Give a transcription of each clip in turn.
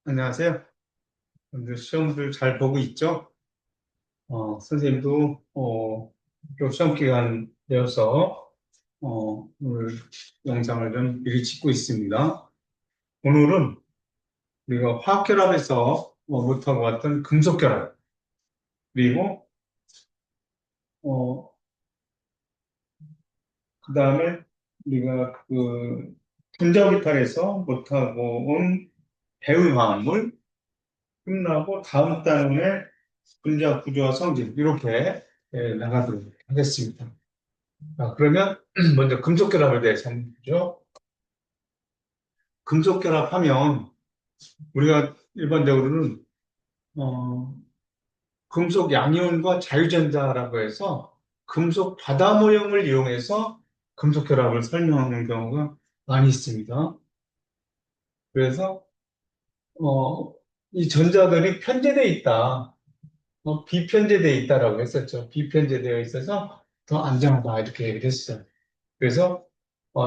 안녕하세요. 오늘 시험들 잘 보고 있죠? 선생님도 또 시험 기간 되어서 오늘 영상을 좀 미리 찍고 있습니다. 오늘은 우리가 화학결합에서 못하고 왔던 금속결합, 그리고 어, 그 다음에 우리가 그 분자기탈에서 못하고 온 배율화합물, 끝나고 다음 단원의 분자 구조와 성질 이렇게 나가도록 하겠습니다. 그러면 먼저 금속결합에 대해서 한번 보죠. 금속결합하면 우리가 일반적으로는 어, 금속 양이온과 자유전자라고 해서 금속 바다 모형을 이용해서 금속결합을 설명하는 경우가 많이 있습니다. 그래서 어, 이 전자들이 편제되어 있다, 비편제되어 있다라고 했었죠. 비편제되어 있어서 더 안전하다 이렇게 얘기를 했어요. 그래서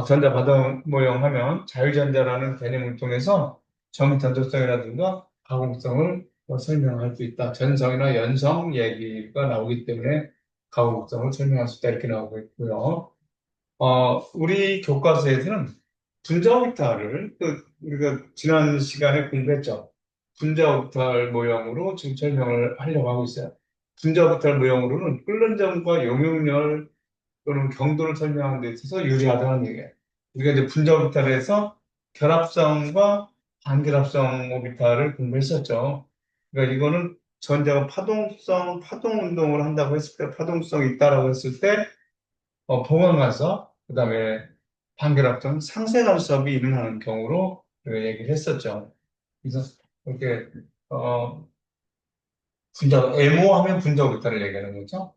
전자 바다 모형 하면 자유전자라는 개념을 통해서 전전도성이라든가 가공성을 설명할 수 있다. 전성이나 연성 얘기가 나오기 때문에 가공성을 설명할 수 있다 이렇게 나오고 있고요. 우리 교과서에서는 분자 오비탈을 우리가 지난 시간에 공부했죠. 분자 오비탈 모형으로 지금 설명을 하려고 하고 있어요. 분자 오비탈 모형으로는 끓는 점과 용융열 또는 경도를 설명하는 데 있어서 유리하다는 얘기예요. 우리가 이제 분자 오비탈에서 결합성과 반결합성 오비탈을 공부했었죠. 그러니까 이거는 전자가 파동성, 파동 운동을 한다고 했을 때, 파동성이 있다라고 했을 때, 보강 간섭, 그다음에 반결합성, 상쇄 간섭이 일어나는 경우로 얘기를 했었죠. 그래서 이렇게 분자, 애모하면 분자 오비탈을 얘기하는 거죠.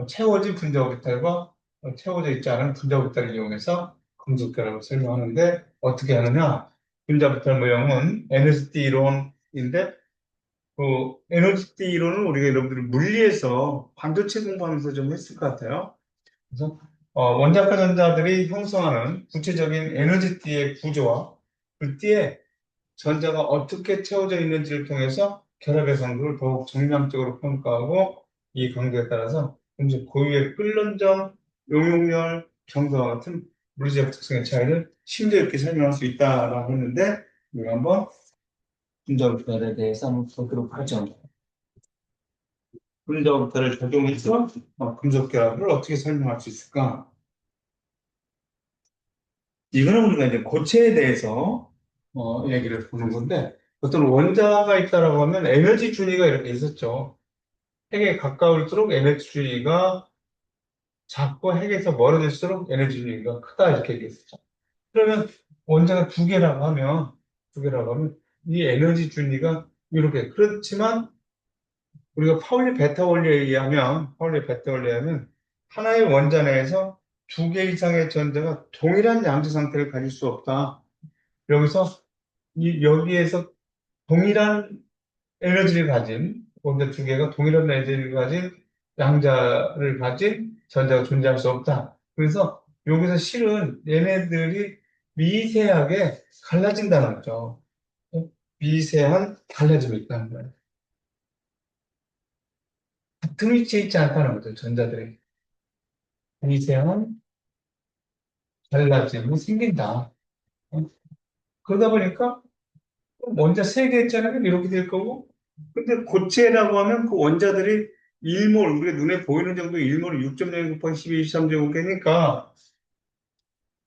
채워진 분자 오비탈과 채워져 있지 않은 분자 오비탈을 이용해서 금속결합을 설명하는데 어떻게 하느냐? 분자 오비탈 모형은 NST 이론인데 그 NST 이론은 우리가 여러분들 물리에서 반도체 공부하면서 좀 했을 것 같아요. 그래서 원자과 전자들이 형성하는 구체적인 에너지띠의 구조와 그 띠에 전자가 어떻게 채워져 있는지를 통해서 결합의 강도를 더욱 정량적으로 평가하고 이 강도에 따라서 금속 고유의 끓는 점, 용융열, 경도와 같은 물리적 특성의 차이를 심도 있게 설명할 수 있다라고 했는데 우리가 한번 분자부터에 대해서 한번 보도록 하죠. 분자부터를 적용해서 금속 결합을 어떻게 설명할 수 있을까? 이거는 우리가 이제 고체에 대해서 얘기를 보는 건데 어떤 원자가 있다라고 하면 에너지 준위가 이렇게 있었죠. 핵에 가까울수록 에너지 준위가 작고 핵에서 멀어질수록 에너지 준위가 크다 이렇게 얘기했었죠. 그러면 원자가 두 개라고 하면 이 에너지 준위가 이렇게 그렇지만 우리가 파울리 베타 원리에 의하면 하나의 원자 내에서 두 개 이상의 전자가 동일한 양자 상태를 가질 수 없다. 여기서 여기에서 동일한 에너지를 가진 원자 두 개가 동일한 에너지를 가진 양자를 가진 전자가 존재할 수 없다. 그래서 여기서 실은 얘네들이 미세하게 갈라진다는 거죠. 미세한 갈라짐이 있다는 거예요. 같은 위치에 있지 않다는 거죠. 전자들이 미세한 갈라짐이 생긴다. 그러다 보니까 원자 세 개 있잖아요. 이렇게 될 거고. 근데 고체라고 하면 그 원자들이 1몰, 우리가 눈에 보이는 정도 1몰 6.0 곱하기 12, 23제곱이니까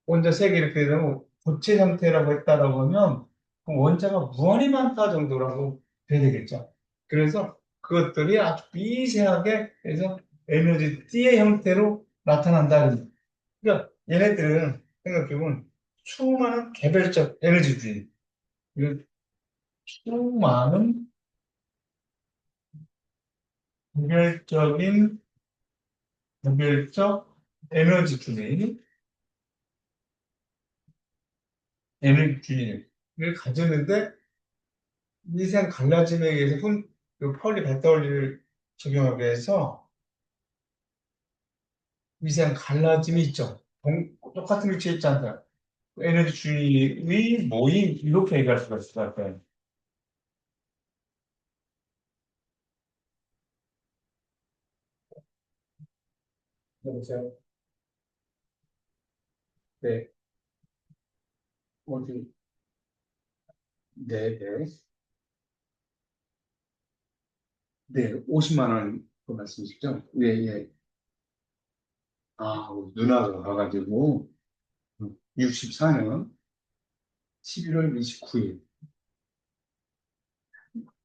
원자 세 개 이렇게 되면 고체 상태라고 했다라고 하면 그 원자가 무한히 많다 정도라고 돼야 되겠죠. 그래서 그것들이 아주 미세하게 해서 에너지 띠의 형태로 나타난다. 그러니까 얘네들은 생각해보면 수많은 개별적 에너지들이 수많은 무결적인 무결적 에너지 준위를 가졌는데 미세한 갈라짐에 의해서 그 파울리 베타 원리를 적용하게 해서 미세한 갈라짐이 있죠. 똑같은 위치에 있지 않다. 에너지 준위의 모임 이렇게 얘기할 수가 있을 것 같아요. 여보세요? 네, 어디, 네, 네. 네, 50만 원 그 말씀이시죠? 예, 예. 아, 우리 누나가 가가지고, 64년 11월 29일,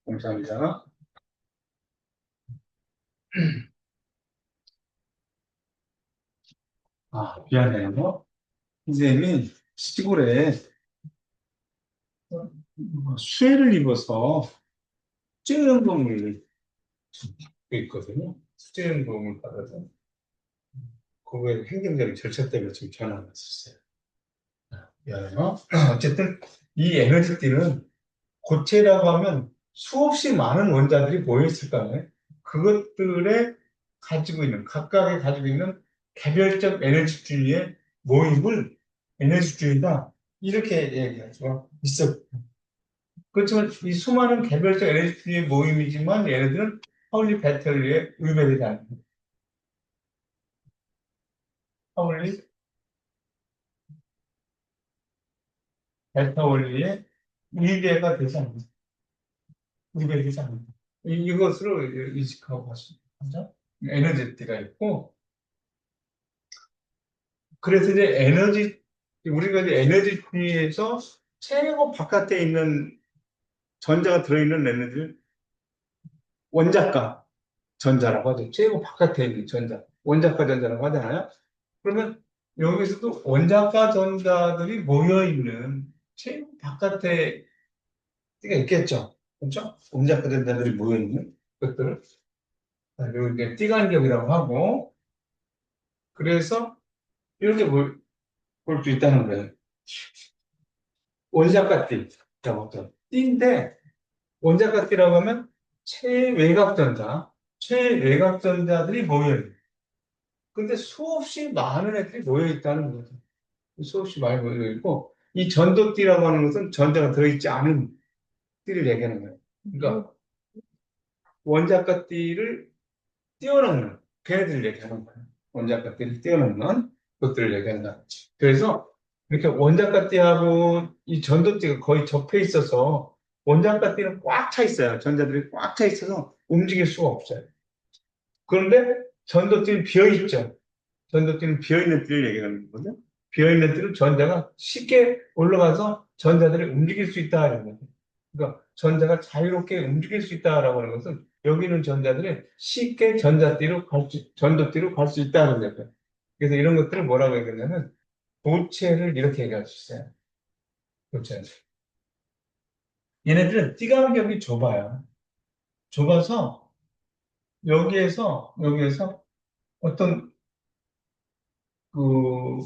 감사합니다. 아, 미안해요. 선생님이 시골에 수해를 입어서 수영복을 입고 있거든요. 수영복을 받아서, 그거에 행정적인 절차 때문에 지금 전화가 왔었어요. 미안해요. 어쨌든, 이 에너지띠는 고체라고 하면 수없이 많은 원자들이 모여 있을 거 아니에요. 그것들에 가지고 있는, 각각의 가지고 있는 개별적 에너지주의의 모임을 에너지주의다. 이렇게 얘기할 수가 있어. 그렇지만 이 수많은 개별적 에너지주의의 모임이지만 얘네들은 파울리 배터리에 의배되지 않습니다. 파울리 델타 원리에 의배가 되지 않습니다. 의배되지 않습니다. 이것으로 인식하고 가십니다. 에너지띠가 있고, 그래서 이제 우리가 이제 에너지에서 최고 바깥에 있는 전자가 들어있는 에너지를 원자가 전자라고 하죠. 최고 바깥에 있는 전자. 원자가 전자라고 하잖아요. 그러면 여기서도 원자가 전자들이 모여있는 최고 바깥에 가 있겠죠. 그렇죠? 원자가 전자들이 모여있는 것들을. 그리고 이제 띠간격이라고 하고, 그래서 이렇게 볼 수 있다는 거예요. 원자가 띠라고 하죠. 띠인데, 원자각이라고 하면 최외곽전자들이 모여있는. 근데 수없이 많은 애들이 모여있다는 거죠. 수없이 많이 모여있고, 이 전도띠라고 하는 것은 전자가 들어있지 않은 띠를 얘기하는 거예요. 그러니까 원자각띠를 뛰어넘는 걔네들을 얘기하는 거예요. 원자각띠를 뛰어넘는 것들을 얘기하는 거예요. 그래서 이렇게 원자각띠하고 이 전도띠가 거의 접해 있어서 원자각띠는 꽉 차 있어요. 전자들이 꽉 차 있어서 움직일 수가 없어요. 그런데 전도띠는 비어 있죠. 전도띠는 비어 있는 띠를 얘기하는 거거든요. 비어 있는 띠는 전자가 쉽게 올라가서 전자들이 움직일 수 있다는 거죠. 그러니까 전자가 자유롭게 움직일 수 있다라고 하는 것은 여기 있는 전자들이 쉽게 전도띠로 갈 수 있다는 거예요. 그래서 이런 것들을 뭐라고 얘기하냐면 도체를 이렇게 얘기할 수 있어요. 도체. 얘네들은 띠간격이 좁아요. 좁아서 여기에서 어떤 그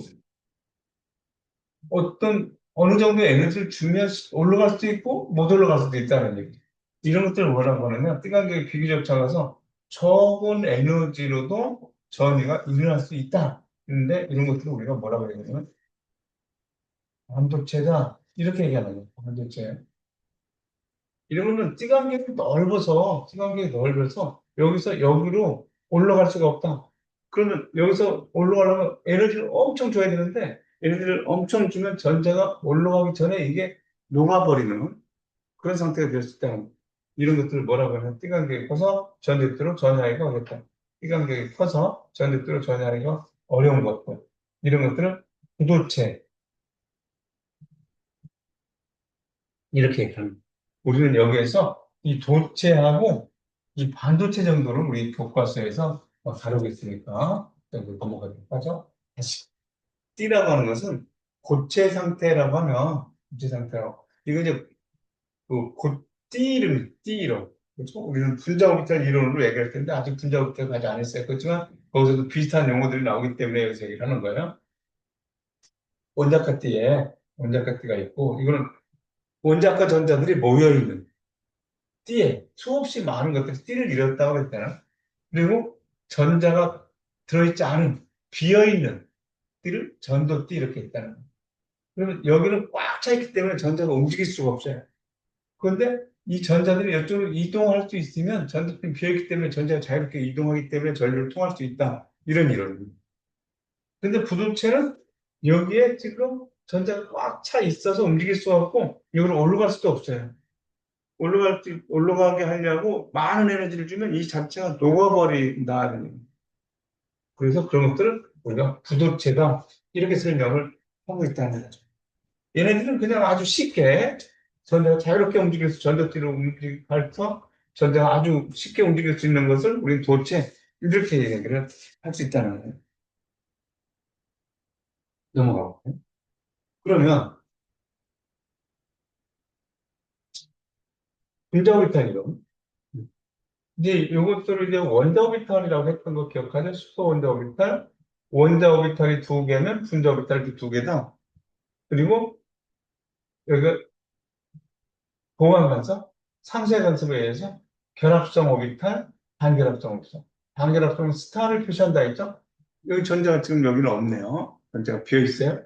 어느 정도의 에너지를 주면 올라갈 수도 있고 못 올라갈 수도 있다는 얘기. 이런 것들을 뭐라고 하냐면 띠간격이 비교적 작아서 적은 에너지로도 전이가 일어날 수 있다. 그런데 이런 것들을 우리가 뭐라고 얘기하냐면 반도체다. 이렇게 얘기하는 거예요. 반도체. 이러면은 띠간격이 넓어서 여기서 여기로 올라갈 수가 없다. 그러면 여기서 올라가려면 에너지를 엄청 줘야 되는데 에너지를 엄청 주면 전자가 올라가기 전에 이게 녹아버리는 그런 상태가 될 수 있다는 거예요. 이런 것들을 뭐라고 하냐면 띠간격이 커서 전력으로 전하기가 어렵다. 띠간격이 커서 전력으로 전하기가 어려운 것들. 이런 것들을 구도체 이렇게 얘기합니다. 우리는 여기에서 이 도체하고 이 반도체 정도를 우리 교과서에서 다루고 있으니까 여기 넘어가도록 하죠. 다시. T라고 하는 것은 고체 상태라고. 이거 이제 T 이름. 그렇죠? 우리는 분자오비탈 이론으로 얘기할 텐데 아직 분자오비탈까지 안 했어요. 그렇지만 거기서도 비슷한 용어들이 나오기 때문에 여기서 얘기를 하는 거예요. 원자카 띠가 있고 이거는 원자카 전자들이 모여있는 띠에 수없이 많은 것들이 띠를 이뤘다고 했잖아. 그리고 전자가 들어있지 않은 비어있는 띠를 전도띠 이렇게 했다는 거야. 그러면 여기는 꽉 차 있기 때문에 전자가 움직일 수가 없어요. 그런데 이 전자들이 이쪽으로 이동할 수 있으면 전도띠는 비어있기 때문에 전자가 자유롭게 이동하기 때문에 전류를 통할 수 있다. 이런 이론입니다. 근데 부도체는 여기에 지금 전자가 꽉 차 있어서 움직일 수가 없고, 여기로 올라갈 수도 없어요. 올라가게 하려고 많은 에너지를 주면 이 자체가 녹아버린다. 그래서 그런 것들을 우리가 부도체다. 이렇게 설명을 하고 있다는 거죠. 얘네들은 그냥 아주 쉽게 전자가 자유롭게 움직여서 전도체로 움직여서 전자가 아주 쉽게 움직일 수 있는 것을 우리는 도체 이렇게 얘기를 할 수 있다는 거예요. 넘어가고. 그러면 분자오비탈이요. 이제 이것들을 이제 원자오비탈이라고 했던 거 기억하죠? 슈퍼 원자오비탈. 원자오비탈이 두 개는 분자오비탈이 두 개다. 그리고 여기가 공항간섭, 상쇄간섭에 의해서 결합성 오비탈, 반결합성 오비탈. 반결합성은 스타를 표시한다 했죠? 여기 전자가 지금 여기는 없네요. 전자가 비어 있어요.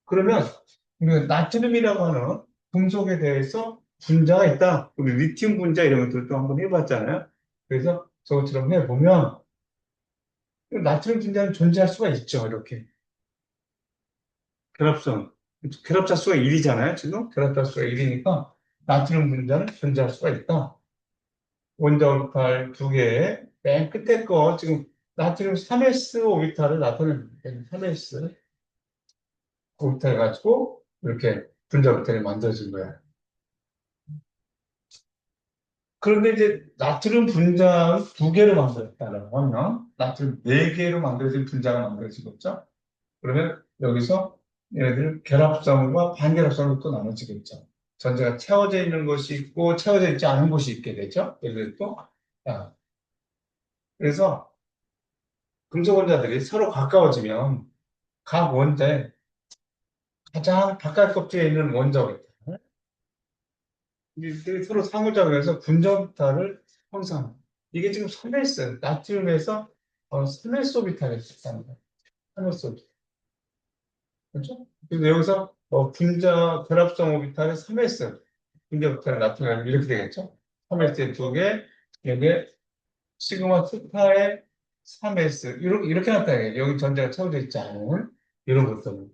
그러면 우리가 나트륨이라고 하는 금속에 대해서 분자가 있다. 우리 리튬 분자 이런 것들도 한번 해봤잖아요. 그래서 저것처럼 해보면 나트륨 분자는 존재할 수가 있죠. 이렇게 결합성 결합자 수가 1이잖아요. 지금 결합자 수가 1이니까 나트륨 분자는 존재할 수가 있다. 원자 오비탈 두 개에 맨 끝에 거 지금 나트륨 3s 오비탈을 나타내는 거예요. 3s 오비탈 가지고 이렇게 분자 오비탈이 만들어진 거예요. 그런데 이제 나트륨 분자 두 개로 만들었다라고 하면 나트륨 네 개로 만들어진 분자가 만들어지겠죠? 그러면 여기서 얘네들 결합성과 반결합성으로 또 나눠지겠죠. 전자가 채워져 있는 것이 있고 채워져 있지 않은 것이 있게 되죠. 예를 들어 또 그래서 금속 원자들이 서로 가까워지면 각 원자의 가장 바깥 껍질에 있는 원자가 이들이 서로 상호작용해서 분자오비탈을 형성합니다. 이게 지금 3s, 나트륨에서 3s 오비탈이 있다는 거예요. 3s 오비탈. 그렇죠? 그래서 여기서 분자 결합성 오비탈의 3s, 분자 오비탈의 나트륨이 이렇게 되겠죠? 3s의 두 개, 여기에 시그마 스타의 3s, 이렇게 나타나요. 여기 전자가 채워져 있지 않은 이런 것들.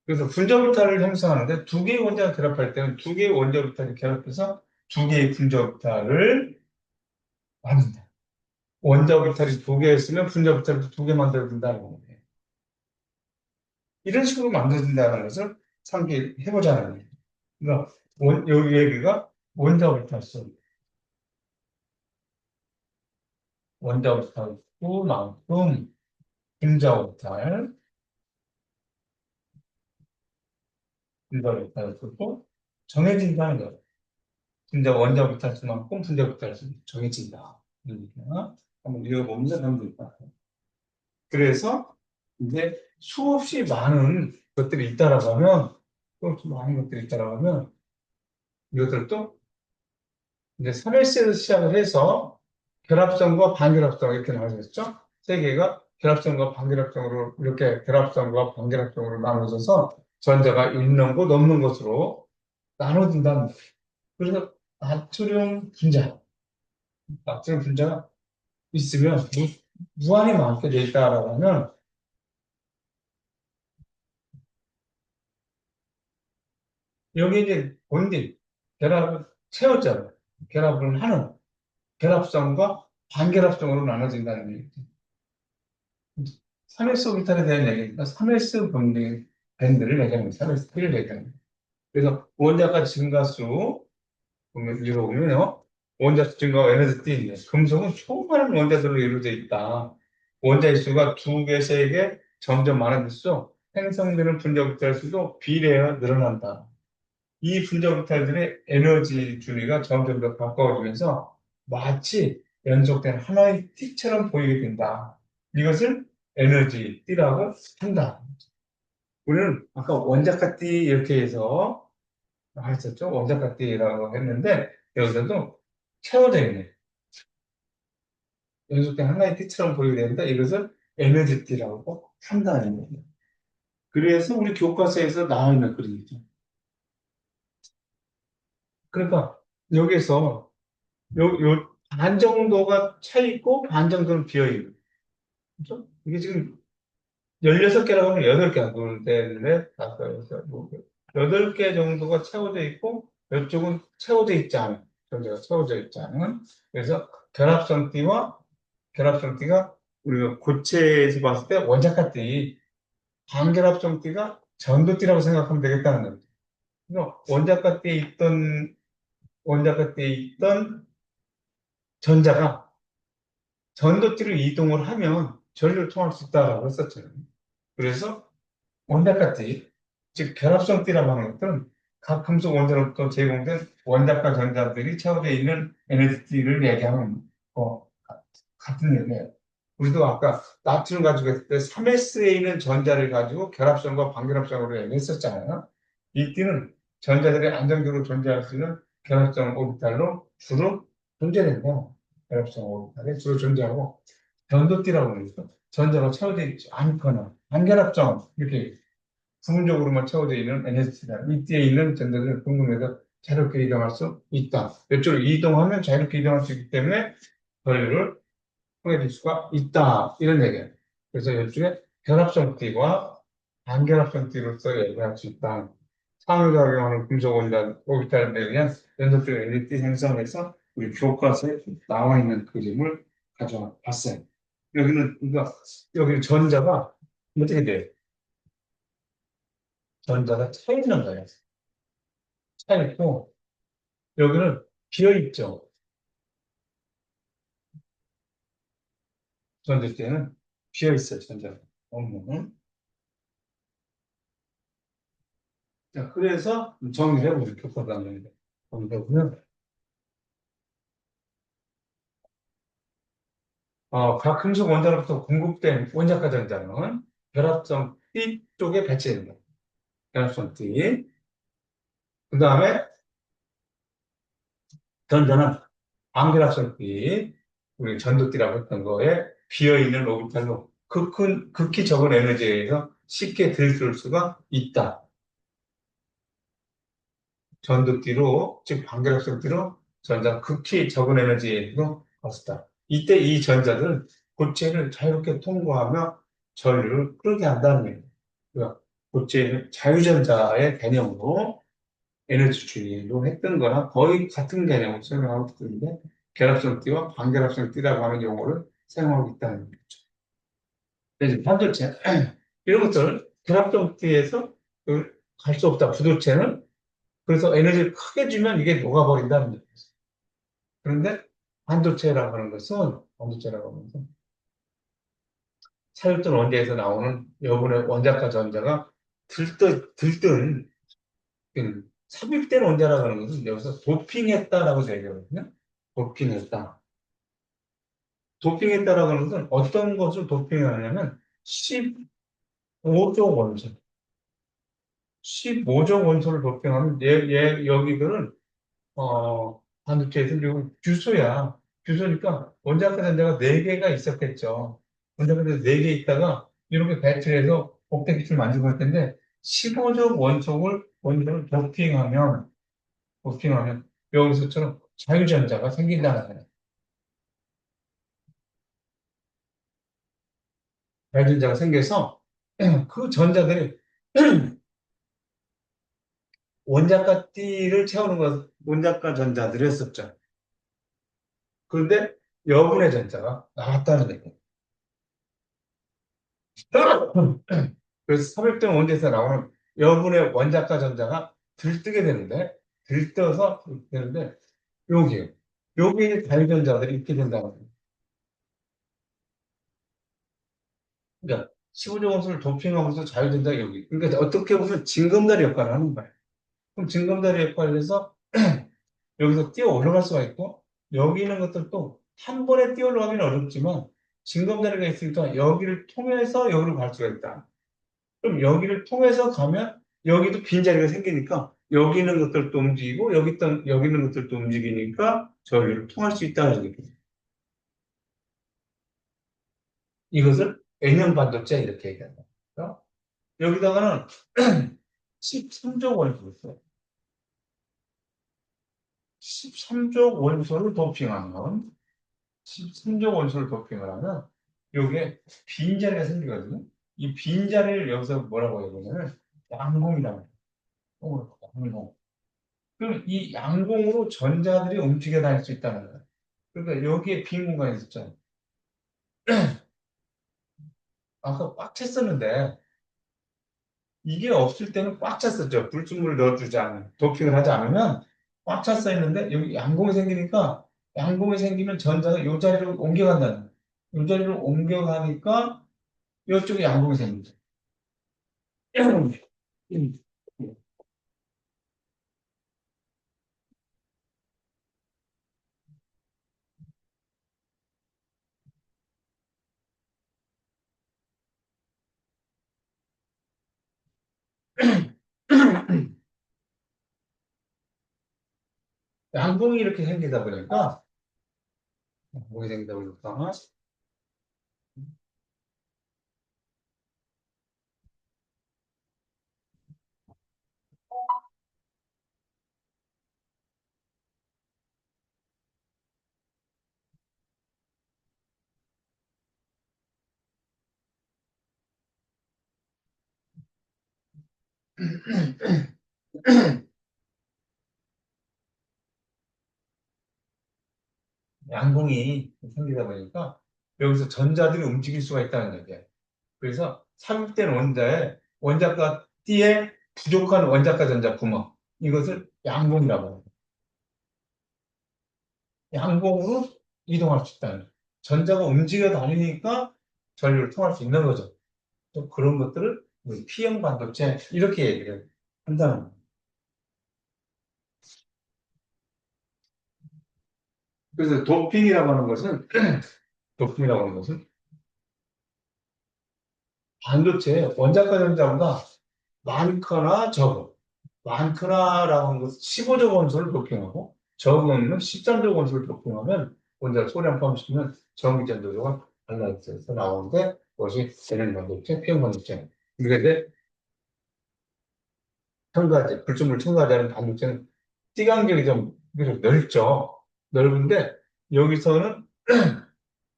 그래서 분자오비탈을 형성하는데 두 개의 원자가 결합할 때는 두 개의 원자오비탈이 결합해서 두 개의 분자오비탈을 만든다. 원자오비탈이 두 개였으면 분자오비탈도 두 개 만들어진다는 거예요. 이런 식으로 만들어진다는 것을 상기해보자는 거예요. 그러니까 여기 얘기가 원자오비탈 속 원자오비탈 수만큼 분자오비탈, 분자오비탈 수도 정해진다는 거예요. 원자오비탈 수만큼 분자오비탈 수 정해진다. 그러니까 한번 읽어보면 되는 것 같아요. 그래서 이제 수없이 많은 것들이 있다라고 하면, 수없이 많은 것들이 있다라고 하면, 이것들도 이제 3S에서 시작을 해서 결합성과 반결합성 이렇게 나눠졌죠? 세 개가 결합성과 반결합성으로 이렇게 결합성과 반결합성으로 나눠져서 전자가 있는 곳 없는 곳으로 나눠진다는 거예요. 그래서 나트륨 분자가 있으면 무한히 많게 돼 있다라고 하면 여기 이제 본질, 결합을 채웠잖아요. 결합을 하는 결합성과 반결합성으로 나눠진다는 얘기죠. 3S 오비탈에 대한 얘기니까 3S 범위 밴드를 얘기하는 거예요. 3S-T를 얘기하는 거예요. 그래서 원자가 증가수, 보면 위로 보면요. 원자수 증가 에너지 T. 금속은 수많은 원자들로 이루어져 있다. 원자의 수가 두 개, 세 개 점점 많아질수록 생성되는 분자 오비탈 수도 비례하여 늘어난다. 이 분자부탈들의 에너지 준위가 점점 더 가까워지면서 마치 연속된 하나의 틱처럼 보이게 된다. 이것을 에너지 띠라고 한다. 우리는 아까 원자카 띠 이렇게 해서 했었죠. 원자카 띠라고 했는데 여기서도 채워져 있네. 연속된 하나의 띠처럼 보이게 된다. 이것을 에너지 띠라고 한다는 거예요. 그래서 우리 교과서에서 나와 있는 그림이죠. 그러니까 여기서 반 정도가 차 있고 반 정도는 비어 있는. 그죠? 이게 지금 16개라고 하면 8개가 되는데, 아까 여기서 뭐, 8개 정도가 채워져 있고, 이쪽은 채워져 있지 않은, 전제가 채워져 있지 않은. 그래서 결합성띠가 우리가 고체에서 봤을 때 원자카띠, 반결합성띠가 전도띠라고 생각하면 되겠다는 거죠. 그래서 원자카띠에 있던 전자가 전도띠로 이동을 하면 전류를 통할 수 있다라고 했었잖아요. 그래서 원자까지, 즉 결합성띠라고 하는 것들은 각 금속 원자로부터 제공된 원자과 전자들이 채워져 있는 에너지를 얘기하는 거 같은 얘기예요. 우리도 아까 나트륨 가지고 했을 때 3S에 있는 전자를 가지고 결합성과 반결합성으로 얘기했었잖아요. 이 띠는 전자들이 안정적으로 존재할 수 있는 결합성 오비탈로 주로 존재된다. 결합성 오비탈에 주로 존재하고 전도띠라고 하면서 전자가 채워져 있지 않거나 반결합성 이렇게 부분적으로만 채워져 있는 NS다. 이때에 있는 전자들은 궁금해서 자유롭게 이동할 수 있다. 이쪽으로 이동하면 자유롭게 이동할 수 있기 때문에 거리를 통해질 수가 있다. 이런 얘기예요. 그래서 이쪽에 결합성띠와 반결합성띠로서 얘기할 수 있다. 상호작용하는 금속 원자 오비탈에 의한 연속적 에너지 생성해서 우리 교과서에 나와 있는 그림을 가져와 봤어요. 그러니까 여기는 전자가 어떻게 돼요? 전자가 차 있는 거예요. 차 있고, 여기는 비어 있죠. 전자 때는 비어 있어요, 전자가. 없는. 자, 그래서 정리를 해보죠, 교과서에. 정리해보면, 각 금속 원자로부터 공급된 원자과 전자는 결합성 T 쪽에 배치됩니다. 결합성 T. 그 다음에 전자는 반결합성 T, 우리 전도띠라고 했던 거에 비어있는 오비탈로 극히 적은 에너지에 의해서 쉽게 들을 수가 있다. 전도띠로, 즉 반결합성띠로 전자 극히 적은 에너지로 갔었다. 이때 이 전자들은 고체를 자유롭게 통과하며 전류를 끌게 한다는 얘기예요. 그러니까 고체는 자유전자의 개념으로 에너지 주의로 했던 거나 거의 같은 개념으로 설명하고 있는데 결합성띠와 반결합성띠라고 하는 용어를 사용하고 있다는 거죠. 그래서 반도체 이런 것들을 결합성띠에서 갈 수 없다. 부도체는 그래서 에너지를 크게 주면 이게 녹아버린다는 얘기죠. 그런데 반도체라고 하는 것은 차유점 원자에서 나오는 여분의 원자과 전자가 들뜬 삽입된 원자라고 하는 것은 여기서 도핑했다라고 얘기하거든요. 도핑했다. 도핑했다라고 하는 것은 어떤 것을 도핑하냐면 15조 원소. 15조 원소를 도핑하면 여기들은 반도체에서 지금 규소니까 원자과 전자가 4개가 있었겠죠. 원자과 전자 4개 있다가 이렇게 배출해서 복대기술 만들고 할 텐데 15조 원소를 도핑하면 여기서처럼 자유전자가 생긴다는 거예요. 자유전자가 생겨서 그 전자들이 원자과 전자들이었었죠. 그런데 여분의 전자가 나왔다는 얘기예요. 그래서 삽입된 원자에서 나오는 여분의 원자과 전자가 들뜨게 되는데, 들떠서 이렇게 되는데, 여기에, 여기에 자유전자들이 있게 된다는 거예요. 그러니까, 15조 원소를 도핑하면서 자유전자가 여기. 그러니까 어떻게 보면 징검다리 역할을 하는 거예요. 그럼 징검다리 역할을 해서 여기서 뛰어 올라갈 수가 있고, 여기 있는 것들도 한 번에 뛰어 올라가기는 어렵지만, 징검다리가 있으니까 여기를 통해서 여기로 갈 수가 있다. 그럼 여기를 통해서 가면 여기도 빈자리가 생기니까 여기 있는 것들도 움직이고 여기 있는 것들도 움직이니까 저기를 통할 수 있다는 얘기죠. 이것을 N형 반도체 이렇게 얘기한다. 여기다가는 13조 원소 있어요. 13조 원소를 도핑하면 13조 원소를 도핑을 하면 요게 빈자리가 생기거든요. 이 빈자리를 여기서 뭐라고 해야 되냐면 양공이라고 해요. 양공. 그럼 이 양공으로 전자들이 움직여 다닐 수 있다는 거예요. 그러니까 여기에 빈 공간이 있었잖아요. 아까 꽉 찼었는데 이게 없을 때는 꽉 찼었죠. 불순물을 넣어주지 않으면, 도핑을 하지 않으면 꽉 찼어 있는데 여기 양공이 생기니까 양공이 생기면 전자가 이 자리로 옮겨간다는 거예요. 이 자리로 옮겨가니까 이쪽에 양공이 생기죠. 양공이 이렇게 생기다 보니까 양공이 생기다 보니까 양공이 생기다 보니까 여기서 전자들이 움직일 수가 있다는 얘기예요. 그래서 삽입된 원자에 원자과 띠에 부족한 원자과 전자 구멍 이것을 양공이라고 합니다. 양공으로 이동할 수 있다는 거예요. 전자가 움직여 다니니까 전류를 통할 수 있는 거죠. 또 그런 것들을 우리 P형 반도체 이렇게 얘기를 한다는 거예요. 그래서 도핑이라고 하는 것은 도핑이라고 하는 것은 반도체의 원자과 전자보다 많거나 적어. 많거나라고 하는 것은 15조 원소를 도핑하고 적으면 13조 원소를 도핑하면 원자를 소량 포함시키면 전기 전도도가 달라져서 나오는데 그것이 에너지 반도체, 피형 반도체. 그런데 첨가제, 불순물 첨가제는 반도체는 띠간격이 좀 비록 넓죠. 넓은데 여기서는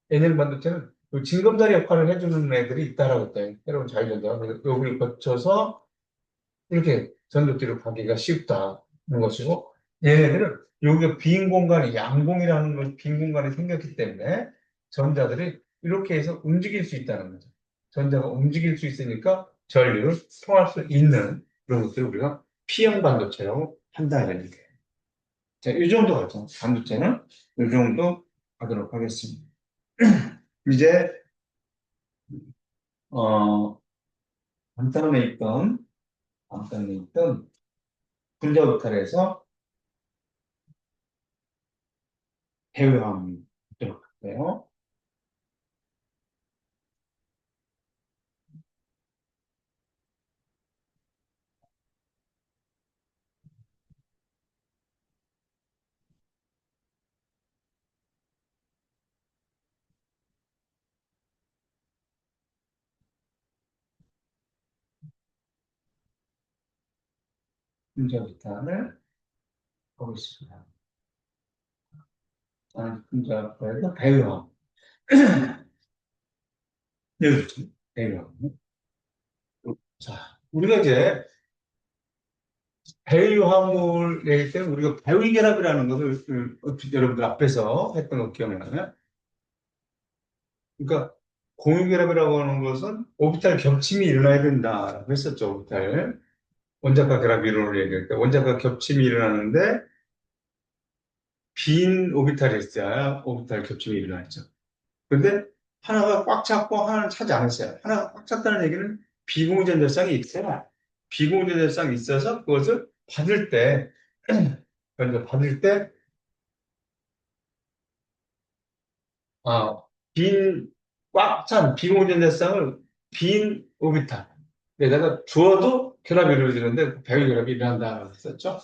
에너지 반도체는 그 징검다리 역할을 해주는 애들이 있다라고 했대요. 새로운 자유전자가. 그래서 여기를 거쳐서 이렇게 전도띠로 가기가 쉽다는 것이고, 얘네들은 여기 빈 공간이 양공이라는 빈 공간이 생겼기 때문에 전자들이 이렇게 해서 움직일 수 있다는 거죠. 전자가 움직일 수 있으니까 전류를 통할 수 있는 그런 것들을 우리가 P형 반도체라고 한다는 얘기예요. 자, 이 정도 가죠. 반도체는 이 정도 하도록 하겠습니다. 이제 어, 간단에 있던 분자 역할에서 배우함 있도록 할게요. 분자 역할을 보겠습니다. 분자 역할에서 배우함. 여기 배우함. 자, 우리가 이제 배유화물 얘기 때문에 우리가 배율결합이라는 것을 여러분들 앞에서 했던 거 기억나요? 그러니까 공유결합이라고 하는 것은 오비탈 겹침이 일어나야 된다라고 했었죠. 오비탈 원자과 결합 이론을 얘기할 때 원자과 겹침이 일어나는데 빈 오비탈이 있어야 오비탈 겹침이 일어나죠. 근데 하나가 꽉 찼고 하나는 차지 않았어요. 하나가 꽉 찼다는 얘기는 비공전자쌍이 있어야 비공전자쌍이 있어서 그것을 받을 때 먼저 받을 때 아, 꽉 찬 비공전자쌍을 빈 오비탈에다가 주어도 결합이 이루어지는데 배열 결합이 일어난다고 했었죠.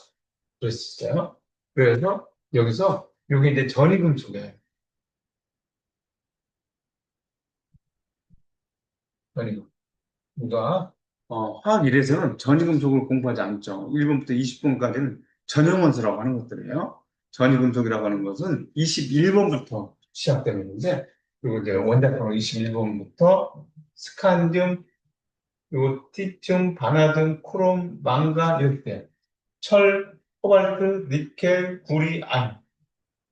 그랬었어요. 그래서 여기서 이게 이제 전이금속이에요. 전이금. 우리가 화학 1에서는 전이금속을 공부하지 않죠. 1번부터 20번까지는 전형원소라고 하는 것들이에요. 전이금속이라고 하는 것은 21번부터 시작되는 건데 그리고 이제 원자번호 21번부터 스칸디움, 그리고 티튬, 바나듐, 크롬, 망간 이렇게 돼요. 철, 코발트, 니켈, 구리, 안.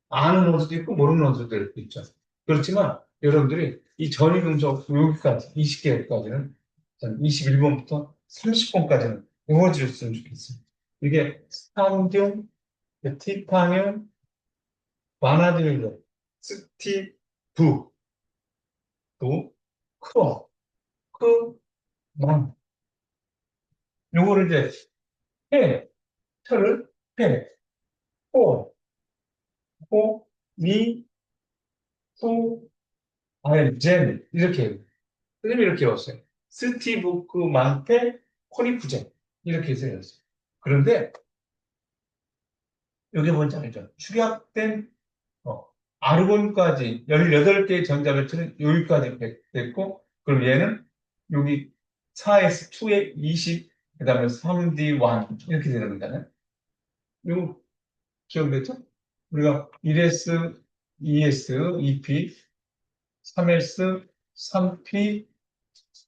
아는 원소도 있고 모르는 원소도 있죠. 그렇지만 여러분들이 이 전위금속 여기까지 20개까지는 21번부터 30번까지는 외워주셨으면 좋겠어요. 이게 스탄디움, 티타늄, 바나듐, 스티브, 또 크롬, 크, 망. 요거를 이제 해, 철을 해, 호, 호, 미, 후, 젠 이렇게 해요. 선생님이 이렇게 외웠어요. 스티브크 망페 코니쿠젠 이렇게 해서 외웠어요. 그런데 이게 뭔지 알죠? 축약된 아르곤까지 18개의 전자배치는 여기까지 됐고 그럼 얘는 여기 4s2에 20, 그 다음에 3d1 이렇게 되는 거잖아요. 이거 기억됐죠? 우리가 1s, 2s, 2p, 3s, 3p,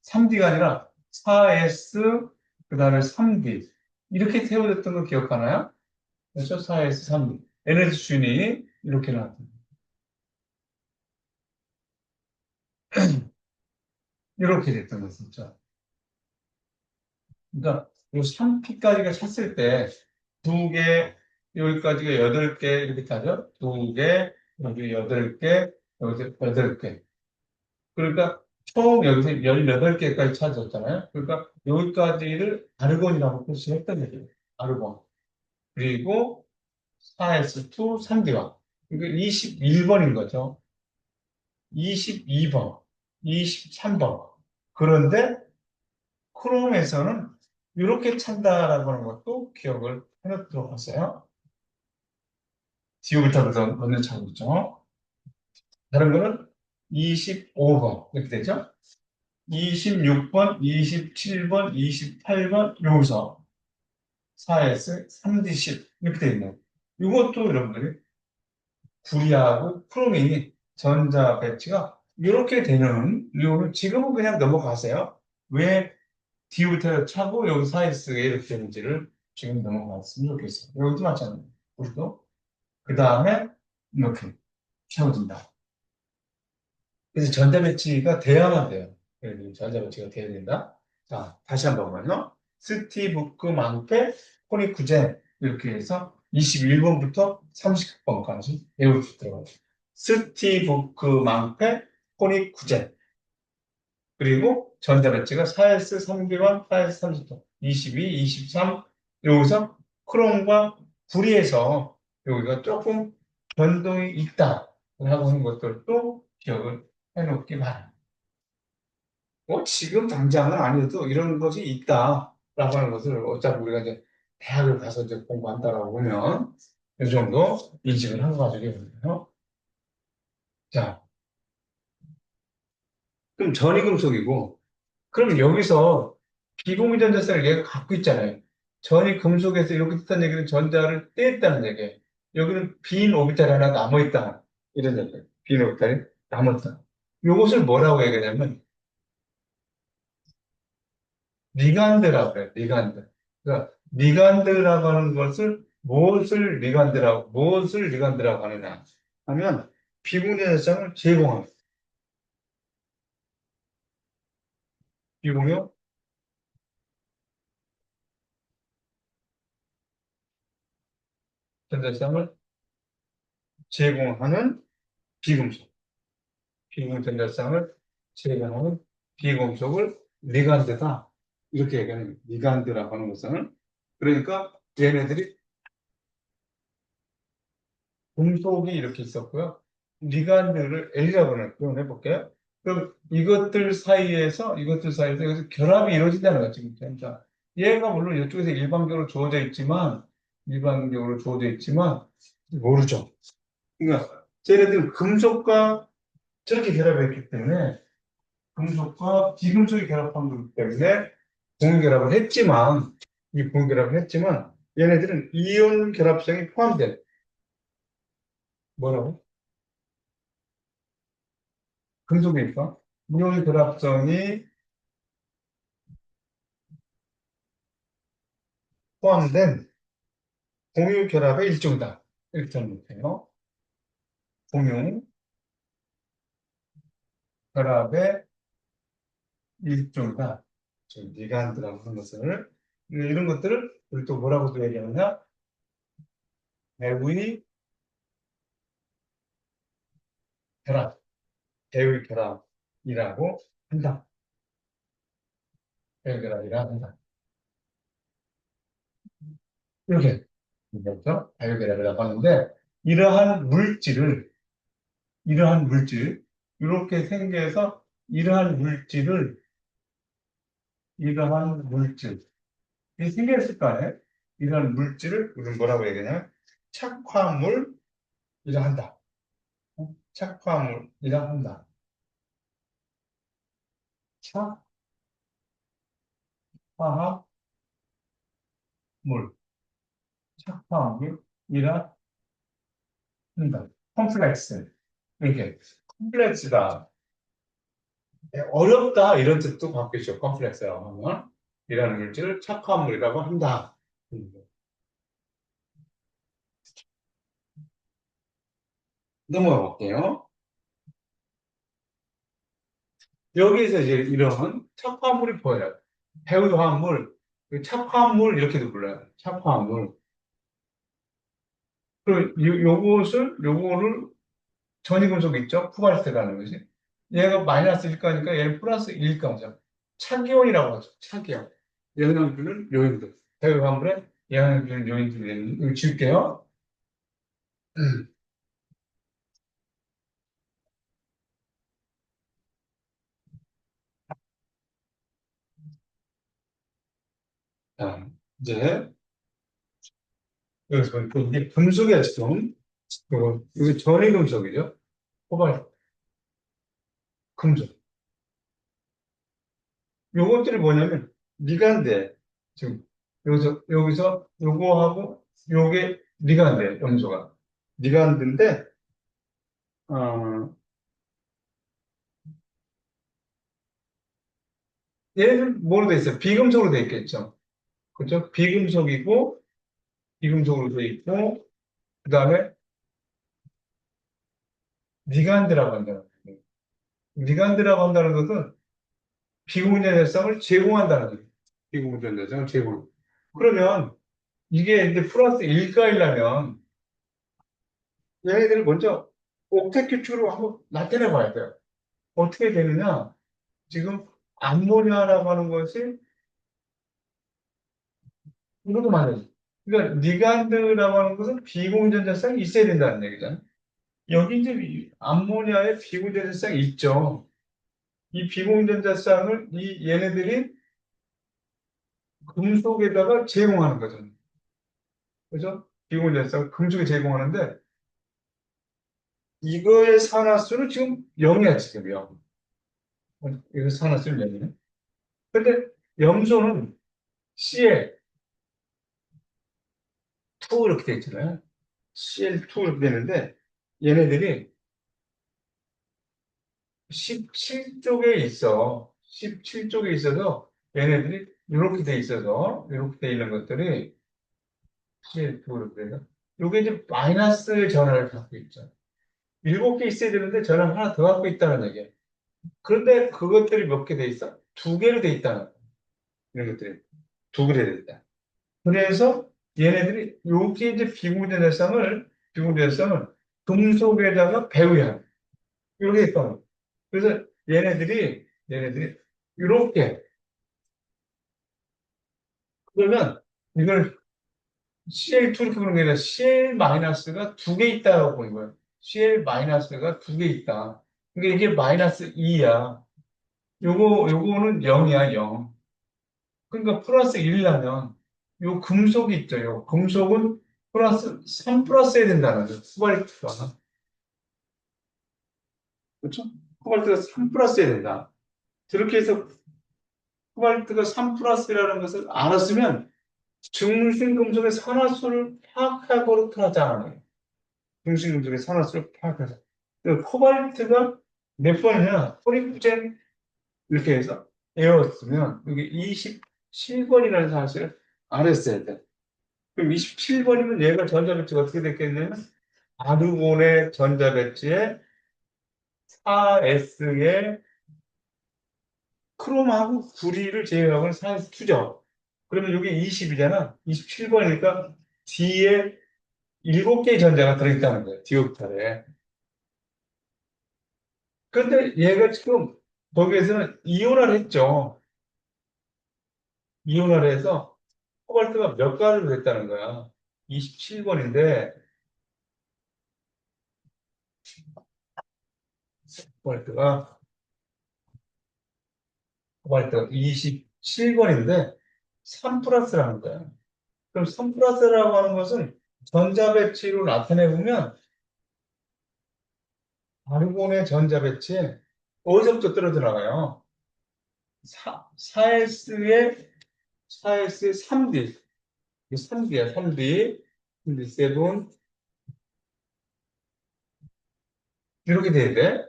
3D가 아니라 4S, 그 다음에 3D. 이렇게 세워졌던 거 기억하나요? 그렇죠? 4S, 3D. 에너지 순위 이렇게 나왔습니다. 이렇게 됐던 거죠. 진짜. 그러니까 이 3P까지가 찼을 때 두 개, 여기까지가 8개 이렇게 타죠? 두 개, 여기 8개, 여기서 8개. 그러니까 총 여기서 18개까지 찾았잖아요. 그러니까 여기까지를 아르곤이라고 표시했던 얘기예요. 아르곤. 그리고 4S2 3기왕. 그러니까 21번인 거죠. 22번, 23번. 그런데 크롬에서는 이렇게 찬다라고 하는 것도 기억을 해놓도록 하세요. 디오비타부터 먼저 찾았죠. 다른 거는 25번 이렇게 되죠. 26번, 27번, 28번 여기서 4S 3D10 이렇게 되어 있네요. 이것도 여러분들이 구리하고 크롬이 전자 배치가 이렇게 되는 이유는 지금은 그냥 넘어가세요. 왜 D부터 차고 여기 사이스에 이렇게 되는지를 지금 넘어갔으면 좋겠어요. 여기도 마찬가지예요. 우리도 그 다음에 이렇게 채워진다. 그래서 전자 배치가 돼야만 돼요. 그래서 전자 배치가 돼야 된다. 자, 다시 한 번만요. 스티브크 망페 코니쿠젠 이렇게 해서 21번부터 30번까지 외울 수 있도록 하죠. 스티브크 망페 코니쿠젠 그리고 전자 배치가 4S 3기관, 4S 30도, 22, 23 여기서 크롬과 불이에서 여기가 조금 변동이 있다 라고 하는 것들도 기억을 해놓기 바랍니다. 지금 당장은 아니어도 이런 것이 있다라고 하는 것을 어차피 우리가 이제 대학을 가서 이제 공부한다라고 보면 이 정도 인식을 하고 가지고 있거든요. 자, 그럼 전이금속이고, 그럼 여기서 비공유전자세를 얘가 갖고 있잖아요. 전이 금속에서 이렇게 뜻한 얘기는 전자를 떼었다는 얘기예요. 여기는 빈 오비탈이 하나 남아있다. 이런 얘기예요. 빈 오비탈이 남았다. 이것을 뭐라고 얘기하냐면 리간드라고 해요. 리간드. 그러니까 리간드라고 하는 것을 무엇을 리간드라고 하느냐 하면 비공유전자쌍을 제공합니다. 비공유 전자쌍을 제공하는 비금속. 비공유전자쌍을 제공하는 비금속을 리간드다. 이렇게 얘기하는 리간드라고 하는 것은 그러니까 얘네들이 금속이 이렇게 있었고요. 리간드를 L이라고 표현해 볼게요. 그럼 이것들 사이에서 여기서 결합이 이루어진다는 거죠. 그러니까 얘가 물론 이쪽에서 일반적으로 주어져 있지만 모르죠. 그러니까 쟤네들 금속과 저렇게 결합했기 때문에 금속과 비금속이 결합한 거기 때문에 공유결합을 했지만 얘네들은 이온 결합성이 포함된 뭐라고? 금속에 있어. 이온 결합성이 포함된 공유 결합의 일종이다. 이렇게 설명해요. 공유 결합의 일종이다. 리간드라고 하는 것을 이런 것들을 우리 또 뭐라고 얘기하느냐? 배의 결합, 배의 결합이라고 한다. 배의 결합이라 한다. 이렇게 이제부터 배의 결합이라고 하는데 이러한 물질 이렇게 생겨서 이러한 물질 이 생겼을 거 아니에요? 이러한 물질을 우리는 뭐라고 얘기하냐? 착화물이라 한다. 착화물이라 한다. 착화물, 착화물이라 한다. 컴플렉스. 이렇게 컴플렉스다. 어렵다 이런 뜻도 갖고 있죠. 컴플렉스라고 하면 이라는 물질을 착화물이라고 한다. 넘어가 볼게요. 여기에서 이제 이런 착화물이 보여요. 배우화물, 착화물 이렇게도 불러요. 착화물. 요거를 전이금속 있죠? 코발트라는 것이. 얘가 마이너스 1가니까 얘는 플러스 1가죠. 차기온이라고 하죠. 차기온. 영향주는 요인들. 배우화물에 영향주는 요인들이 이거 지울게요. 자, 이제 여기서 이제 금속이야 지금. 이거 전해금속이죠. 코발트, 금속. 요것들이 뭐냐면 리간데 지금 여기서 요거하고 요게 리간데 염소가 리간드인데 어, 얘는 뭐로 돼 있어요? 비금속으로 돼 있겠죠. 그렇죠? 비금속으로 돼 있고 그다음에 리간드라고 한다는 거예요. 리간드라고 한다는 것은 비공전자성을 제공한다는 거예요. 비공전자성을 제공. 그러면 이게 이제 플러스 1가이려면 얘네들을 먼저 옥텟 규칙으로 한번 나타내 봐야 돼요. 어떻게 되느냐? 지금 암모니아라고 하는 것이 이것도 말이죠. 그러니까 리간드라고 하는 것은 비공전자성이 있어야 된다는 얘기잖아요. 여기 이제 암모니아에 비공전자성이 있죠. 이 비공전자성을 이 얘네들이 금속에다가 제공하는 거죠. 그죠? 비공전자성 금속에 제공하는데 이거의 산화수는 지금 0이야 지금 0. 이거 산화수는 0이네. 근데 염소는 Cl2 이렇게 돼 있잖아요. CL2 이렇게 되는데 얘네들이 17쪽에 있어. 17쪽에 있어서 얘네들이 이렇게 돼 있는 것들이 CL2 이렇게 돼서 요게 이제 마이너스 전하를 갖고 있죠. 7개 있어야 되는데 전화 하나 더 갖고 있다는 얘기예요. 그런데 그것들이 몇 개 돼 있어? 2개로 돼 있다는 거예요. 이런 것들이 2개로 돼 있다. 그래서 얘네들이 여기 이제 비공전자성을 금속에다가 배우야. 이렇게 있거든. 그래서 얘네들이 이렇게 그러면 이걸 CL2 이렇게 보는 게 아니라 CL-가 2개 있다고 보는 거예요. CL-가 2개 있다. 그러니까 이게 마이너스 2야. 요거는 0이야, 0. 그러니까 플러스 1이라면 요 금속이 있죠. 요 금속은 플러스 3 플러스 해야 된다는 거죠. 코발트가. 그렇죠? 코발트가 3 플러스 해야 된다. 저렇게 해서 코발트가 3 플러스라는 것을 알았으면 중심금속의 산화수를 파악하고 나타나잖아요. 중심금속의 산화수를 파악해서. 코발트가 몇 번이냐? 포리프젠 이렇게 해서 에어쓰면 여기 27번이라는 사실을 알았어야 돼. 그럼 27번이면 얘가 전자배치가 어떻게 됐겠냐면 아르곤의 전자배치에 4S의 크롬하고 구리를 제외하고는 4S2죠. 그러면 여기 20이잖아. 27번이니까 D에 7개의 전자가 들어있다는 거예요. 디오크탈에. 그런데 얘가 지금 거기에서는 이온화를 했죠. 이온화를 해서 코발트가 몇 가루로 됐다는 거야. 27번인데 코발트가 코발트가 27번인데 3 플러스라는 거야. 그럼 3 플러스라고 하는 것은 전자배치로 나타내 보면 아르곤의 전자배치에 어디서부터 떨어져 나가요? 4S의 4S의 3D. 3D야, 3D. 3D 7 이렇게 돼야 돼.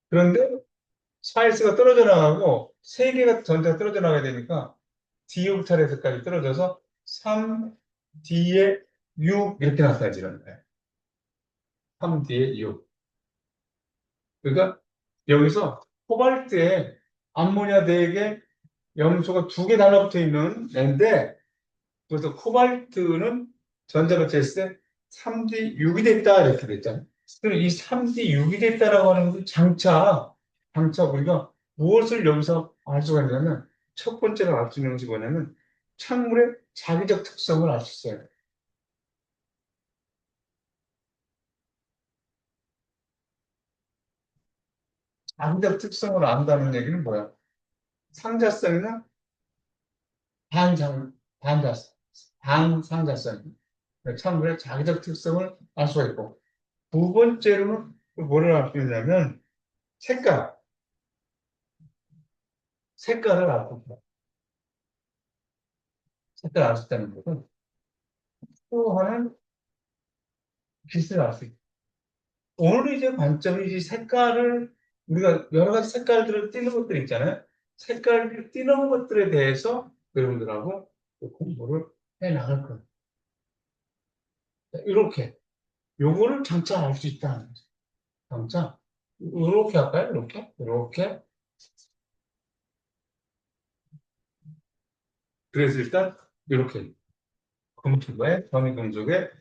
그런데 4S가 떨어져 나가고 3개가 전자가 떨어져 나가야 되니까 D오르탈에서까지 떨어져서 3D에 6 이렇게 나타나지는 거예요. 3D에 6. 그러니까 여기서 코발트에 암모니아 4개, 염소가 2개 달라붙어 있는 애인데 그래서 코발트는 전자배치 했을 때 3D 6이 됐다 이렇게 됐잖아요. 그럼 이 3D 6이 됐다라고 하는 것은 장차 우리가 무엇을 여기서 알 수가 있냐면 첫 번째로 알 수 있는 것이 뭐냐면 창물의 자기적 특성을 알 수 있어요. 자기적 특성을 안다는 얘기는 뭐야? 상자성이나 반자성, 반상자성. 창물의 자기적 특성을 알 수가 있고 두 번째로는 뭐를 알 수 있냐면 색깔, 색깔을 알 수 있다. 색깔을 알 수 있다는 것은 또 하나는 빛을 알 수 있다. 오늘 이제 관점이 이 색깔을 우리가 여러 가지 색깔들을 띠는 것들 있잖아요. 색깔을 띠는 것들에 대해서 여러분들하고 공부를 해 나갈 거예요. 이렇게 요거를 장차 알 수 있다는 거죠. 장차 이렇게 할까요? 이렇게 그래서 일단 이렇게 금속의 전위금속의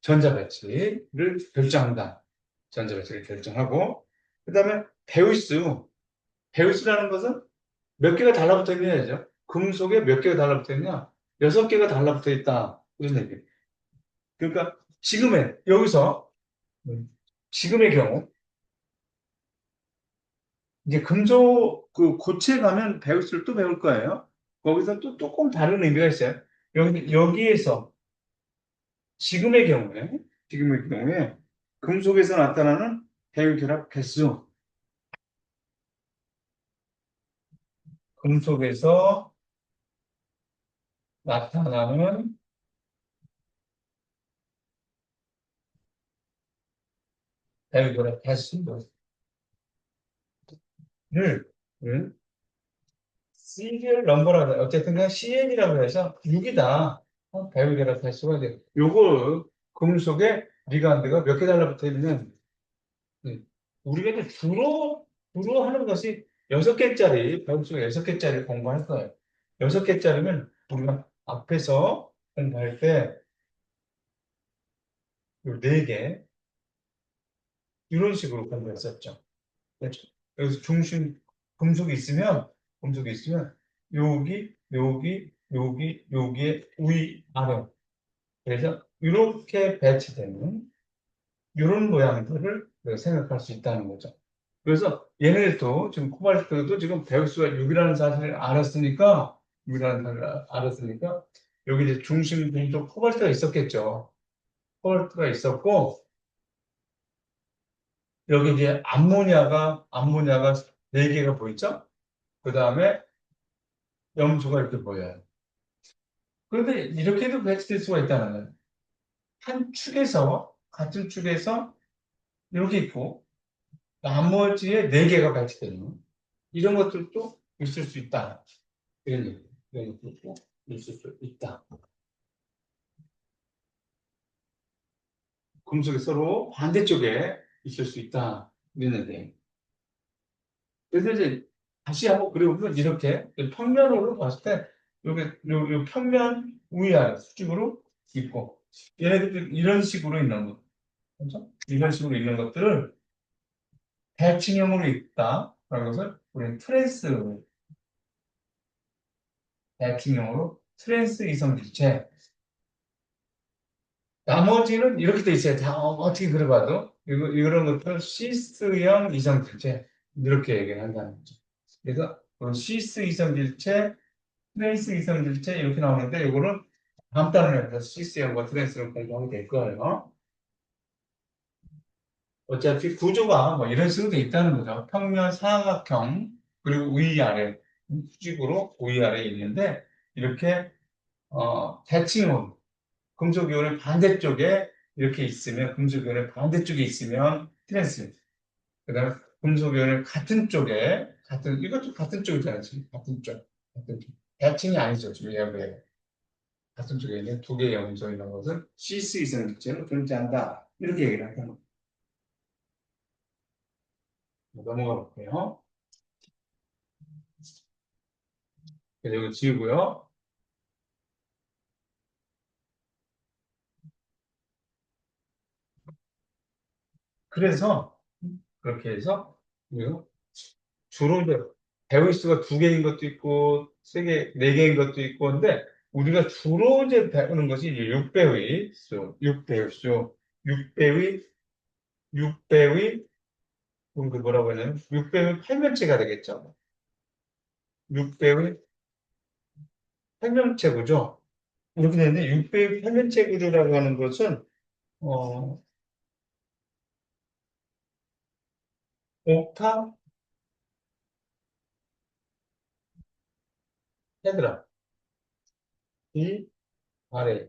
전자배치를 결정한다. 전자배치를 결정하고 그다음에 베우스라는 것은 몇 개가 달라붙어 있냐죠. 금속에 몇 개가 달라붙어 있냐? 6개가 달라붙어 있다. 이런 얘기. 그러니까 여기서 지금의 경우 이제 금속 그 고체 가면 배울수록 또 배울 거예요. 거기서 또 조금 다른 의미가 있어요. 여기에서 지금의 경우에 금속에서 나타나는 배율결합 개수, 금속에서 나타나는 배율결합 개수를 시리얼 넘버라고 해요. 어쨌든 그냥 CN이라고 해서 6이다. 배우개라 탈수가 돼. 요거 금속에 리간드가 몇 개 달라붙어 있는 우리가 이제 주로 하는 것이 6개짜리 배우수가 6개짜리 공부할 거예요. 6개짜리면 우리가 앞에서 공부할 때 요 4개 이런 식으로 공부했었죠. 그렇죠? 여기서 금속이 있으면 여기에 위, 아래. 그래서 이렇게 배치되는 이런 모양들을 우리가 생각할 수 있다는 거죠. 그래서 얘네들도 지금 코발트도 지금 배수가 6이라는 사실을 알았으니까 6이라는 사실을 알았으니까 여기 이제 중심 공조 코발트가 있었겠죠. 코발트가 있었고 여기 이제 암모니아가 4개가 보이죠? 그 다음에 염소가 이렇게 보여요. 그런데 이렇게도 배치될 수가 있다는 거예요. 같은 축에서 이렇게 있고 나머지에 네 개가 배치되는 이런 것들도 있을 수 있다. 이런 얘기. 이런 것들도 있을 수 있다. 금속이 서로 반대쪽에 있을 수 있다. 이런 얘기. 그래서 이제 다시 한번 그려보면 이렇게 평면으로 봤을 때 요게 요 평면 위아래 수직으로 있고 얘네들 이런 식으로 있는 것, 그렇죠? 이런 식으로 있는 것들을 대칭형으로 있다라는 것을 우리는 대칭형으로 트랜스 이성질체. 나머지는 이렇게 돼 있어요. 다 어떻게 그려봐도 이런 것들은 시스형 이성질체 이렇게 얘기를 한다는 거죠. 그래서 시스 이성질체 트랜스 이성질체 이렇게 나오는데 이거는 다음 단원에서 시스형과 트랜스를 공부하게 될 거예요. 어차피 구조가 뭐 이런 식으로 돼 있다는 거죠. 평면 사각형 그리고 위아래 수직으로 위아래 있는데 이렇게 대칭으로 금속 이온의 반대쪽에 이렇게 있으면 금속 이온의 반대쪽에 있으면 트랜스. 그다음에 금속 이온의 같은 쪽에 같은 이것도 같은 쪽이잖아요. 지금 같은 쪽. 같은 쪽. 대칭이 아니죠. 지금 얘가 같은 쪽에 있는 두 개의 염소 있는 것은 시스 이성질체로 존재한다. 이렇게 얘기를 하는 겁니다. 넘어가 볼게요. 그래서 여기 지우고요. 그래서 그렇게 해서 그리고 주로 이제 배울 수가 두 개인 것도 있고 세 개, 네 개인 것도 있고 근데 우리가 주로 이제 배우는 것이 이제 6배의 수, 6배의 수, 6배의 6배의 그 뭐라고 하냐면 6배의 팔면체가 되겠죠. 6배의 팔면체 구조. 이렇게 되는데 6배의 팔면체 구조라고 하는 것은 어, 옥타 헤드라 이 아래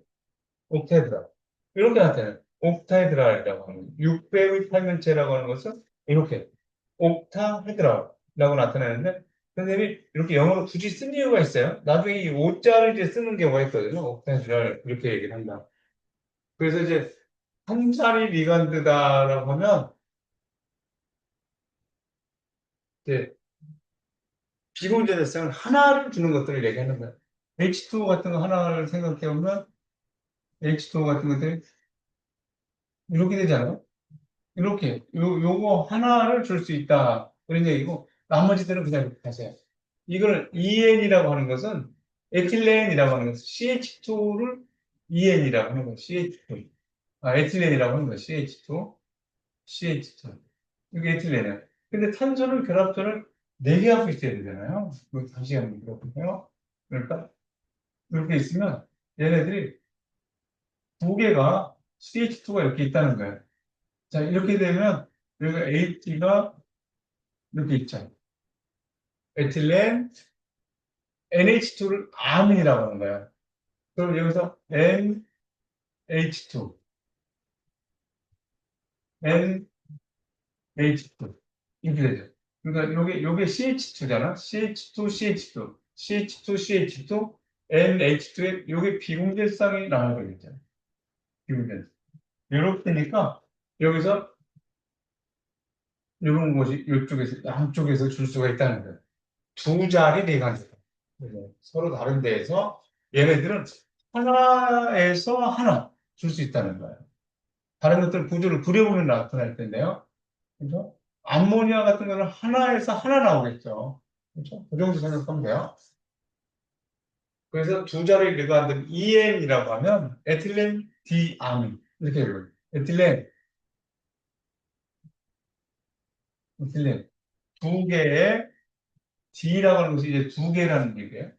옥테드라. 이렇게 나타나요. 옥타헤드라라고 합니다. 6배의 팔면체라고 하는 것은 이렇게 옥타헤드라라고 나타나는데 선생님이 이렇게 영어로 굳이 쓴 이유가 있어요. 나중에 이 오자를 이제 쓰는 경우가 있거든요. 옥타헤드라를 이렇게 얘기를 한다. 그래서 이제 한 자리 리간드다라고 하면 이제 비공전해성은 하나를 주는 것들을 얘기하는 거예요. H2O 같은 거 하나를 생각해 보면 H2O 같은 것들이 이렇게 되잖아요. 이렇게 요거 하나를 줄 수 있다 그런 얘기고 나머지들은 그냥 이렇게 하세요. 이걸 EN이라고 하는 것은 에틸렌이라고 하는 것은 CH2를 EN이라고 하는 거예요. CH2. 에틸렌이라고 하는 거예요. CH2, CH2. 이게 에틸렌이에요. 근데 탄소는 결합선을 4개 하고 있어야 되잖아요. 이거 다시 한번 들어볼게요. 그러니까 이렇게 있으면 얘네들이 두 개가 CH2가 이렇게 있다는 거예요. 자, 이렇게 되면 여기가 H가 이렇게 있죠. 에틸렌 NH2를 아민이라고 하는 거예요. 그럼 여기서 NH2, NH2 이렇게 되죠. 그러니까 요게 CH2잖아. CH2, CH2, CH2, CH2, NH2에 요게 비공개성이 나와야 되겠죠. 비공개성. 이렇게 되니까 여기서 이런 것이 이쪽에서 양쪽에서 줄 수가 있다는 거예요. 두 자리 내관계. 서로 다른 데에서 얘네들은 하나에서 하나 줄 수 있다는 거예요. 다른 것들 구조를 그려보면 나타날 텐데요. 그죠? 암모니아 같은 거는 하나에서 하나 나오겠죠. 그죠? 그 정도 생각하면 돼요. 그래서 두 자리 일관된 EN이라고 하면 에틸렌 디아민 이렇게 읽어요. 에틸렌, 에틸렌 두 개의 D라고 하는 것이 이제 두 개라는 얘기예요.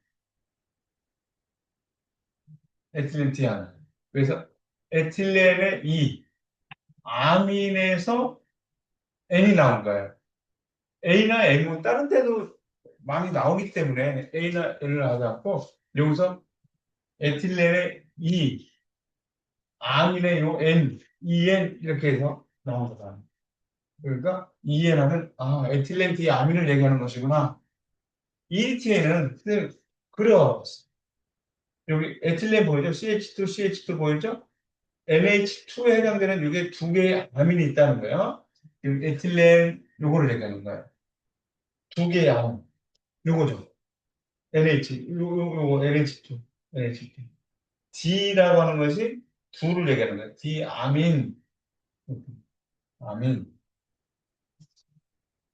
에틸렌 디아민. 그래서 에틸렌의 E, 아민에서 N이 나온 거예요. A나 M은 다른 데도 많이 나오기 때문에 A나 N을 하지 않고 여기서 에틸렌의 E, 아민의 요 N, EN 이렇게 해서 나온 거다. 그러니까 EN하면 에틸렌 디아민을 얘기하는 것이구나. EDTA는 그려 여기 에틸렌 보이죠? CH2, CH2 보이죠? NH2에 해당되는 이게 두 개의 아민이 있다는 거예요. 에틸렌 요거를 얘기하는 거예요. 두 개의 아민. 요거죠. NH, 요거 NH2. NH2. D라고 하는 것이 둘을 얘기하는 거예요. 디아민. 아민.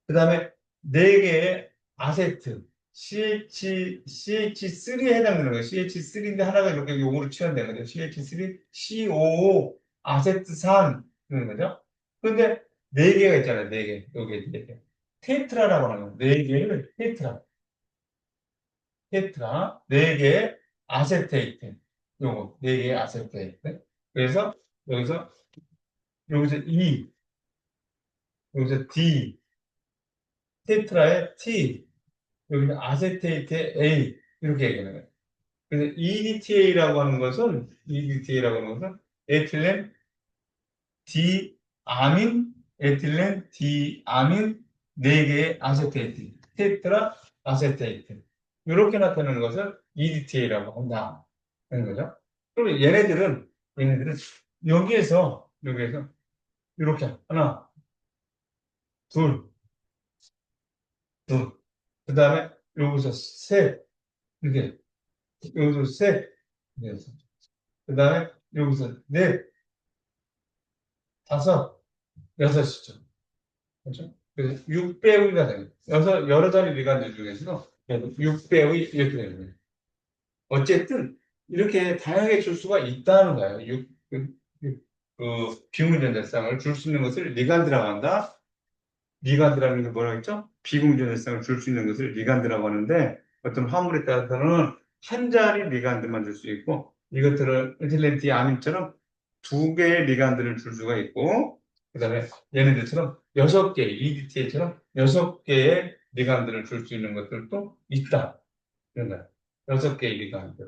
그 다음에 네 개의 아세트. CH3에 해당되는 거예요. CH3인데 하나가 이렇게 용어로 치환되는 거죠. CH3, COO, 아세트산. 그런 거죠. 근데 네 개가 있잖아요. 네 개. 여기 네 개. 테트라라고 하는 거예요. 네 개를 테트라. 테트라. 네 개의 아세테이트. 요거. 네 개의 아세테이트. 그래서 여기서, 여기서 E, 여기서 D, 테트라의 T, 여기는 아세테이트의 A 이렇게 얘기하는 거예요. 그래서 EDTA라고 하는 것은 에틸렌 디아민, 에틸렌 디아민 네 개의 아세테이트, 테트라 아세테이트 이렇게 나타내는 것을 EDTA라고 한다. 하는 거죠. 그리고 얘네들은 여기에서 이렇게 하나, 둘, 둘, 그 다음에 여기서 셋 이렇게 여기서 셋 이렇게 그 다음에 여기서 넷, 다섯, 여섯이죠. 그렇죠? 그래서 6배우가 되는 여러 자리 리간들 중에서 6배의 이렇게 되는 거예요. 어쨌든 이렇게 다양하게 줄 수가 있다는 거예요. 비공전자쌍을 줄 수 있는 것을 리간드라고 한다. 리간드라는 게 뭐라고 했죠? 비공전자쌍을 줄 수 있는 것을 리간드라고 하는데 어떤 화물에 따라서는 한 자리 리간드만 줄 수 있고 이것들을 에틸렌티 아민처럼 두 개의 리간드를 줄 수가 있고 그다음에 얘네들처럼 여섯 개 EDTA처럼 여섯 개의 리간드를 줄 수 있는 것들도 있다. 그런 거야. 여섯 개의 리간드.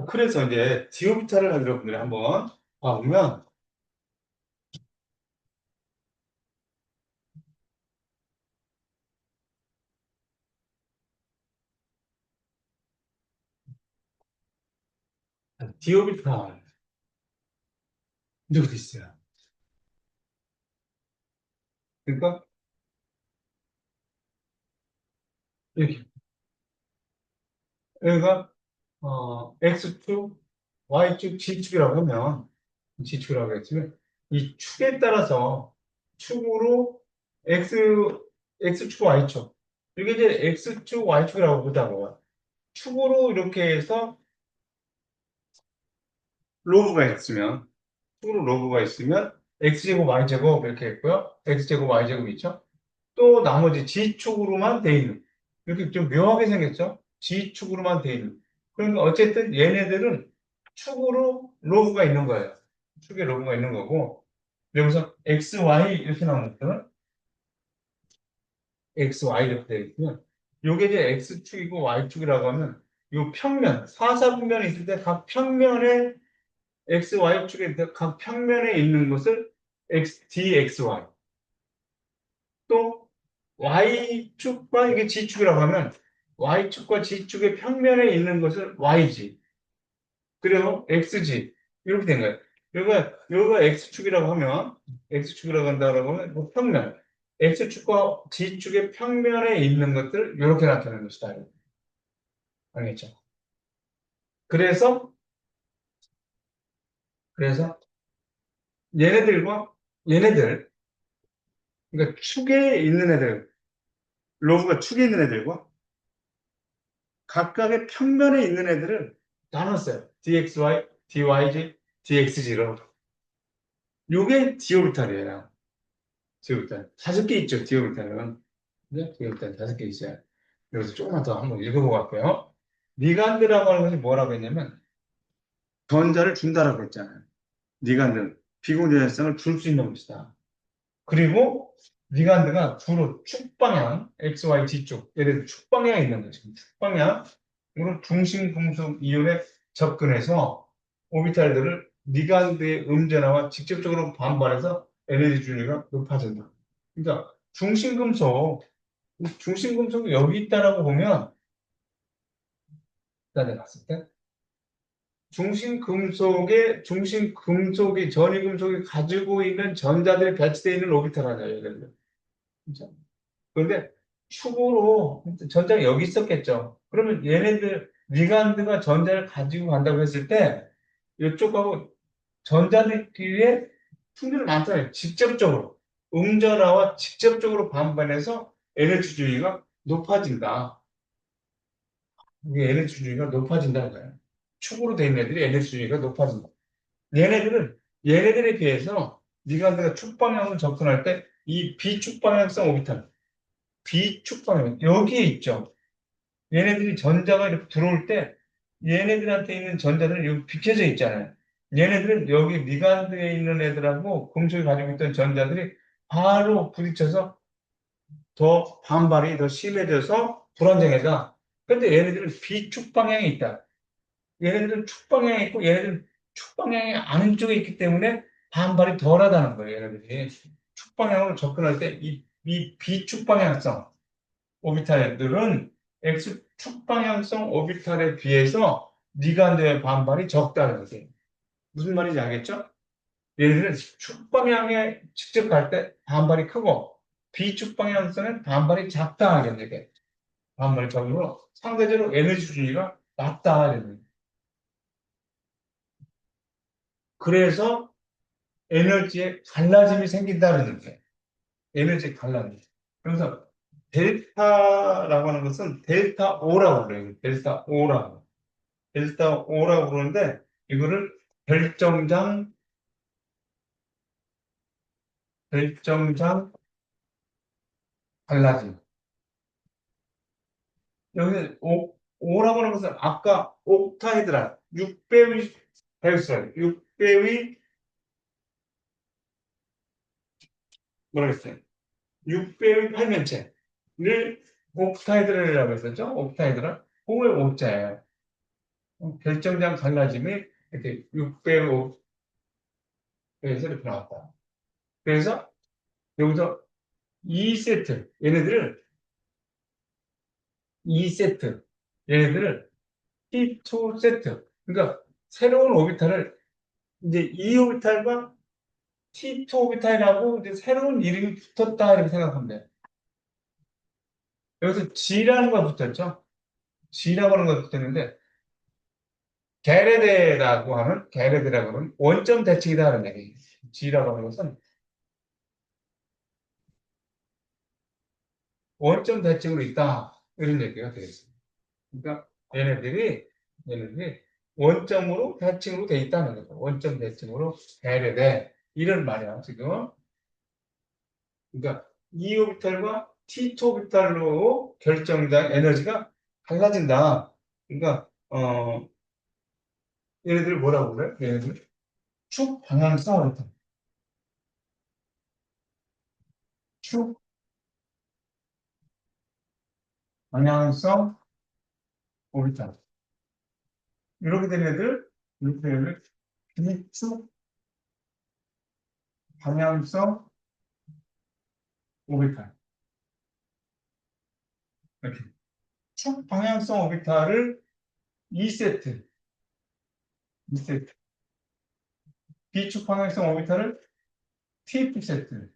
그래서 이제 디오비타를 여러분들이 한번 봐보면 디오비타 이렇게 돼 있어요. 그러니까 이렇게 여기가 X축, Y축, G축이라고 하면 G축이라고 했으면 이 축에 따라서 축으로 X, X축, Y축 이게 이제 X축, Y축이라고 보자고요. 축으로 이렇게 해서 로브가 있으면 축으로 로브가 있으면 X제곱, Y제곱 이렇게 있고요. X제곱, Y제곱 있죠. 또 나머지 G축으로만 돼 있는 이렇게 좀 묘하게 생겼죠. G축으로만 돼 있는 그러니까 어쨌든 얘네들은 축으로 로그가 있는 거예요. 축에 로그가 있는 거고 여기서 X, Y 이렇게 나오는 것들은 X, Y 이렇게 되어 있으면 요게 이제 X축이고 Y축이라고 하면 요 평면, 사사분면이 있을 때 각 평면에 X, Y축에 각 평면에 있는 것을 DXY 또 Y축과 이게 G축이라고 하면 Y축과 G축의 평면에 있는 것을 YG 그리고 XG 이렇게 된 거예요. 여기가 X축이라고 하면 X축이라고 한다고 하면 뭐 평면 X축과 G축의 평면에 있는 것들 이렇게 나타내는 것이다. 알겠죠? 그래서 그래서 얘네들과 얘네들 그러니까 축에 있는 애들 로브가 축에 있는 애들과 각각의 평면에 있는 애들을 나눴어요. DXY, DYG, DXG로. 요게 디오르탈이에요. 디오르탈. 다섯 개 있죠, 디오르탈은. 네? 디오르탈 다섯 개 있어요. 여기서 조금만 더 한번 읽어보고 갈게요. 리간드라고 하는 것이 뭐라고 했냐면, 전자를 준다라고 했잖아요. 리간드는 비공전자성을 줄 수 있는 것이다. 그리고 리간드가 주로 축방향, XY, G쪽, 예를 들어 축방향에 있는 거죠. 축방향으로 중심 금속 이온에 접근해서 오비탈들을 리간드의 음전화와 직접적으로 반발해서 에너지 준위가 높아진다. 그러니까 중심금속이 여기 있다라고 보면, 일단에 봤을 때, 중심금속이 전위금속이 가지고 있는 전자들이 배치되어 있는 오비탈 하나예요, 예를 들어. 그죠? 그런데 축으로 전자가 여기 있었겠죠. 그러면 얘네들 리간드가 전자를 가지고 간다고 했을 때 이쪽하고 전자들끼리의 충돌이 많잖아요. 직접적으로. 음전화와 직접적으로 반반해서 에너지 주기가 높아진다. 이게 에너지 주기가 높아진다는 거예요. 축으로 된 애들이 에너지 주기가 높아진다. 얘네들에 비해서 리간드가 축 방향으로 접근할 때 이 비축 방향성 오비탈, 비축 방향 여기에 있죠. 얘네들이 전자가 이렇게 들어올 때 얘네들한테 있는 전자들은 여기 비켜져 있잖아요. 얘네들은 여기 미간드에 있는 애들하고 금속이 가지고 있던 전자들이 바로 부딪혀서 더 반발이 더 심해져서 불안정해져. 근데 얘네들은 비축 방향에 있다. 얘네들은 축 방향에 있고 얘네들은 축 방향의 안쪽에 있기 때문에 반발이 덜하다는 거예요. 얘네들이 축 방향으로 접근할 때 이 비축 방향성 오비탈들은 X축 방향성 오비탈에 비해서 미간의 반발이 적다는 거지. 무슨 말인지 알겠죠? 얘네들은 축 방향에 직접 갈 때 반발이 크고 비축 방향성은 반발이 작다 하겠네. 반발이 적으로 상대적으로 에너지 준위가 낮다 하겠네. 그래서 에너지에 갈라짐이 생긴다는 거예요. 에너지 갈라짐. 그래서 델타라고 하는 것은 델타 O라고 그래요. 델타 O라고. 델타 O라고 그러는데 이거를 결정장 결정장 갈라짐. 여기 O라고 하는 것은 아까 옥타이드라 6배의 배수열 6배의 뭐라 그랬어요? 6배의 활면체를 옥타이드라고 했었죠? 옥타이드라 그게 옥자예요. 결정장 갈라짐이 이렇게 6배의 옥에서 이렇게 나왔다. 그래서 여기서 2세트 얘네들을 T2 세트. 그러니까 새로운 오비탈을 이제 2 오비탈과 T2 오비탈이라고 이제 새로운 이름이 붙었다 이렇게 생각하면 돼요. 여기서 G라는 거 붙었죠. G라고 하는 거 붙었는데 게레드라고 하는 원점 대칭이다 하는 얘기예요. G라고 하는 것은 원점 대칭으로 있다 이런 얘기가 되겠습니다. 그러니까 얘네들이 원점으로 대칭으로 돼 있다는 거죠. 원점 대칭으로 게레드 이런 말이야 지금. 그러니까 2오비탈과 T2오비탈로 결정된 에너지가 달라진다. 그러니까 얘네들 뭐라고 그래? 얘네들 축 방향성 오비탈, 축 방향성 오비탈. 이렇게 된 애들 비축 방향성 오비탈. 이렇게 축 방향성 오비탈을 2세트, 2세트. 비축 방향성 오비탈을 T2세트.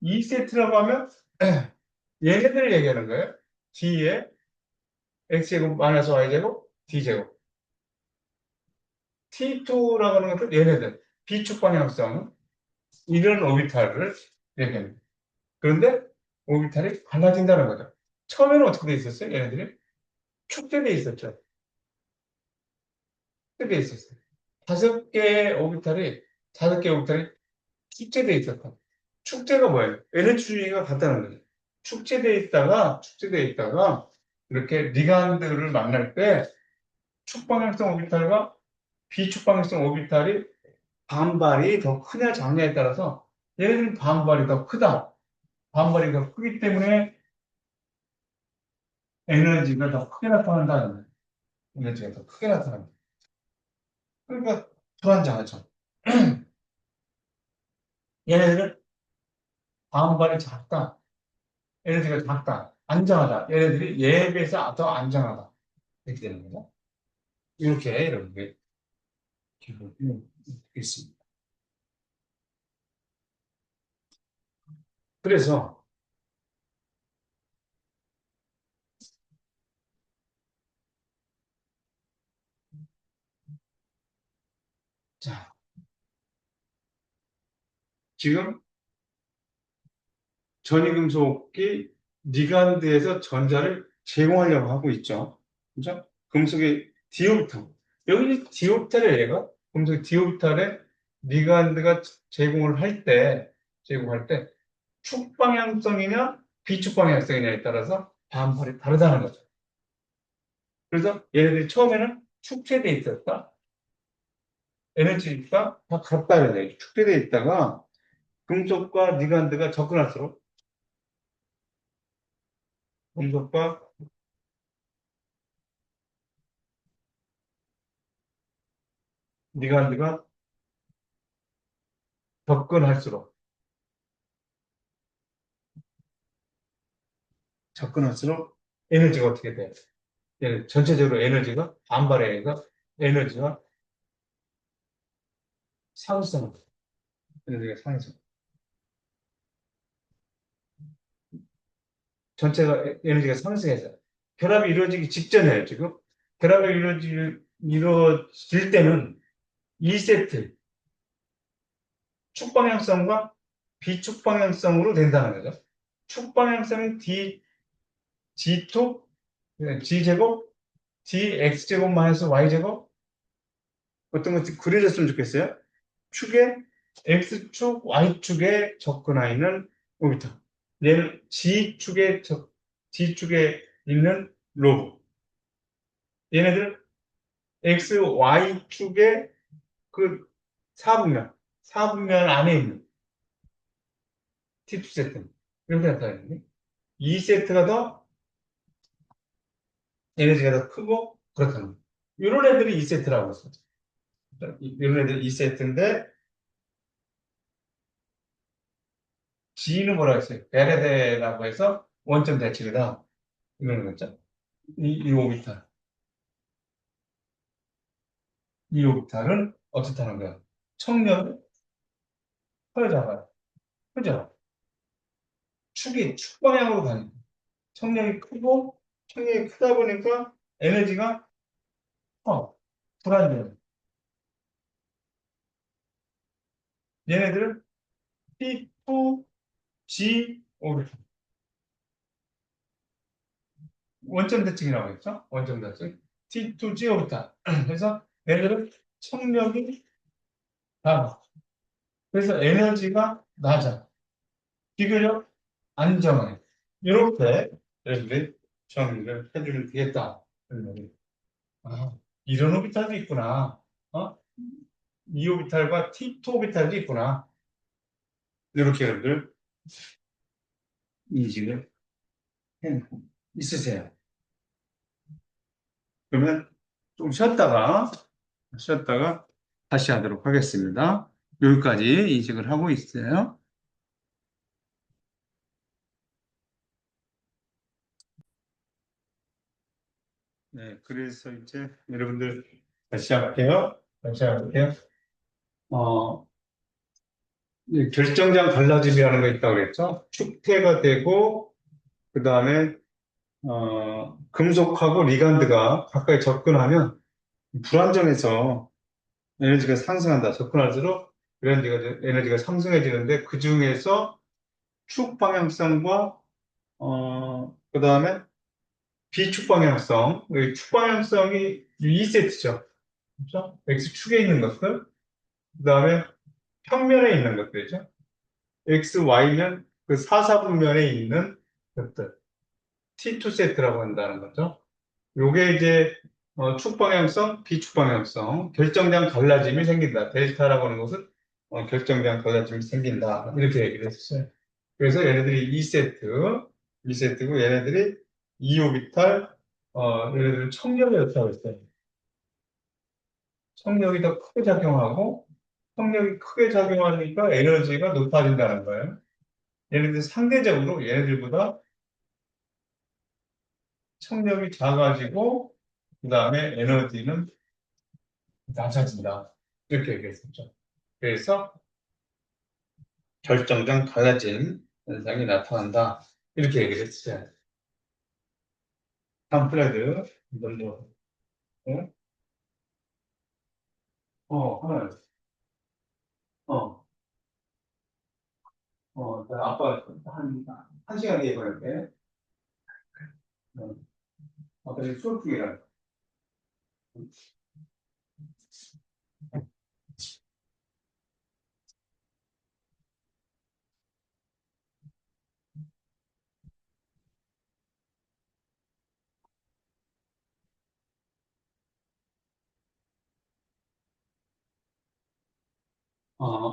2세트라고 하면 얘네들을 얘기하는 거예요. D에 X제곱 마이너스 Y제곱 D제곱. T2라고 하는 것은 얘네들, 비축 방향성, 이런 오비탈을 얘기합니다. 그런데 오비탈이 갈라진다는 거죠. 처음에는 어떻게 돼 있었어요? 얘네들이 축제돼 있었죠. 축제돼 있었어요. 다섯 개의 오비탈이 축제돼 있었다. 축제가 뭐예요? 에너지 주기가 같다는 거죠. 축제돼 있다가 이렇게 리간드를 만날 때 축방향성 오비탈과 비축방향성 오비탈이 반발이 더 크냐 작냐에 따라서 얘네들은 반발이 더 크다. 반발이 더 크기 때문에 에너지가 더 크게 나타난다는 거예요. 에너지가 더 크게 나타납니다. 그러니까 불안정하죠. 얘네들은 다음발이 작다. 얘네들이 작다. 안정하다. 얘네들이 얘에 비해서 더 안정하다. 이렇게 되는 거죠. 이렇게 여러분들 기록이 있습니다. 그래서 자, 지금 전이금속이 니간드에서 전자를 제공하려고 하고 있죠. 그죠? 금속의 디오비탈. 여기 디오비탈의 얘가 금속의 디오비탈에 니간드가 제공할 때 축방향성이냐 비축방향성이냐에 따라서 반발이 다르다는 거죠. 그래서 얘네들이 처음에는 축제돼 있었다. 에너지가 다 같다는 얘기. 축제돼 있다가 금속과 니간드가 접근할수록 금속과 니간드가 접근할수록 접근할수록 에너지가 어떻게 돼요? 전체적으로 에너지가 반발에 의해서 에너지가 상승, 에너지가 상승. 전체가 에너지가 상승해서 결합이 이루어지기 직전이에요, 지금. 결합이 이루어질 때는 2세트 축방향성과 비축방향성으로 된다는 거죠. 축방향성은 G2, G제곱, DX제곱 마이너스 Y제곱 어떤 것 그려졌으면 좋겠어요. 축에 X축, Y축에 접근하 있는 오비터. 얘는 G축에 있는 로브. 얘네들은 X, Y축의 그 사분면 안에 있는 T2 세트. 이렇게 나타나는데, 2세트가 더 에너지가 더 크고 그렇다는 거예요. 이런 애들이 2세트라고 했어요. 이런 애들이 2세트인데, G는 뭐라고 했어요? 베레데라고 해서 원점 대칭이다. 이런 거죠. 이 오비탈. 이 오비탈은 어떻다는 거야? 청력을 펴잡아요. 그죠? 축 방향으로 가는 거야. 청력이 크고, 청력이 크다 보니까 에너지가 불안정해. 얘네들은 P2G 오비탈. 원점 대칭이라고 했죠? 원점 대칭. T2G 오비탈. 그래서 얘네들은 청력이 다 그래서 에너지가 낮아. 비교적 안정해. 이렇게 여러분들이 정리를 해주면 되겠다. 아, 이런 오비탈도 있구나. 어? 이 오비탈과 T2 오비탈도 있구나. 이렇게 여러분들 인식을 해 있으세요. 그러면 좀 쉬었다가 다시 하도록 하겠습니다. 여기까지 인식을 하고 있어요. 네, 그래서 이제 여러분들 다시 할게요. 다시 할게요. 어, 결정장 갈라짐이라는 거 있다고 그랬죠? 축태가 되고, 그 다음에, 금속하고 리간드가 가까이 접근하면 불안정해서 에너지가 상승한다. 접근할수록 에너지가 상승해지는데, 그 중에서 축 방향성과, 그 다음에 비축 방향성, 축 방향성이 2세트죠. 그렇죠? X축에 있는 것들, 그 다음에 평면에 있는 것들이죠. X, Y면 그 사사분면에 있는 것들. T2 세트라고 한다는 거죠. 요게 이제 축방향성, 비축방향성, 결정량 갈라짐이 생긴다. 델타라고 하는 것은 결정량 갈라짐이 생긴다. 이렇게 얘기를 했어요. 그래서 얘네들이 2세트고 얘네들이 2오비탈, 얘네들은 청력이었다고 했어요. 청력이 더 크게 작용하고, 청력이 크게 작용하니까 에너지가 높아진다는 거예요. 얘네들 상대적으로 얘네들보다 청력이 작아지고, 그 다음에 에너지는 낮아진다. 이렇게 얘기했었죠. 그래서 결정장 달라진 현상이 나타난다. 이렇게 얘기를 했어요. 다음 슬라이드. 먼저. 어? 하나. 어, 아빠 한 시간 뒤에 보낼게. 어, 아빠 지금 수업 중이라.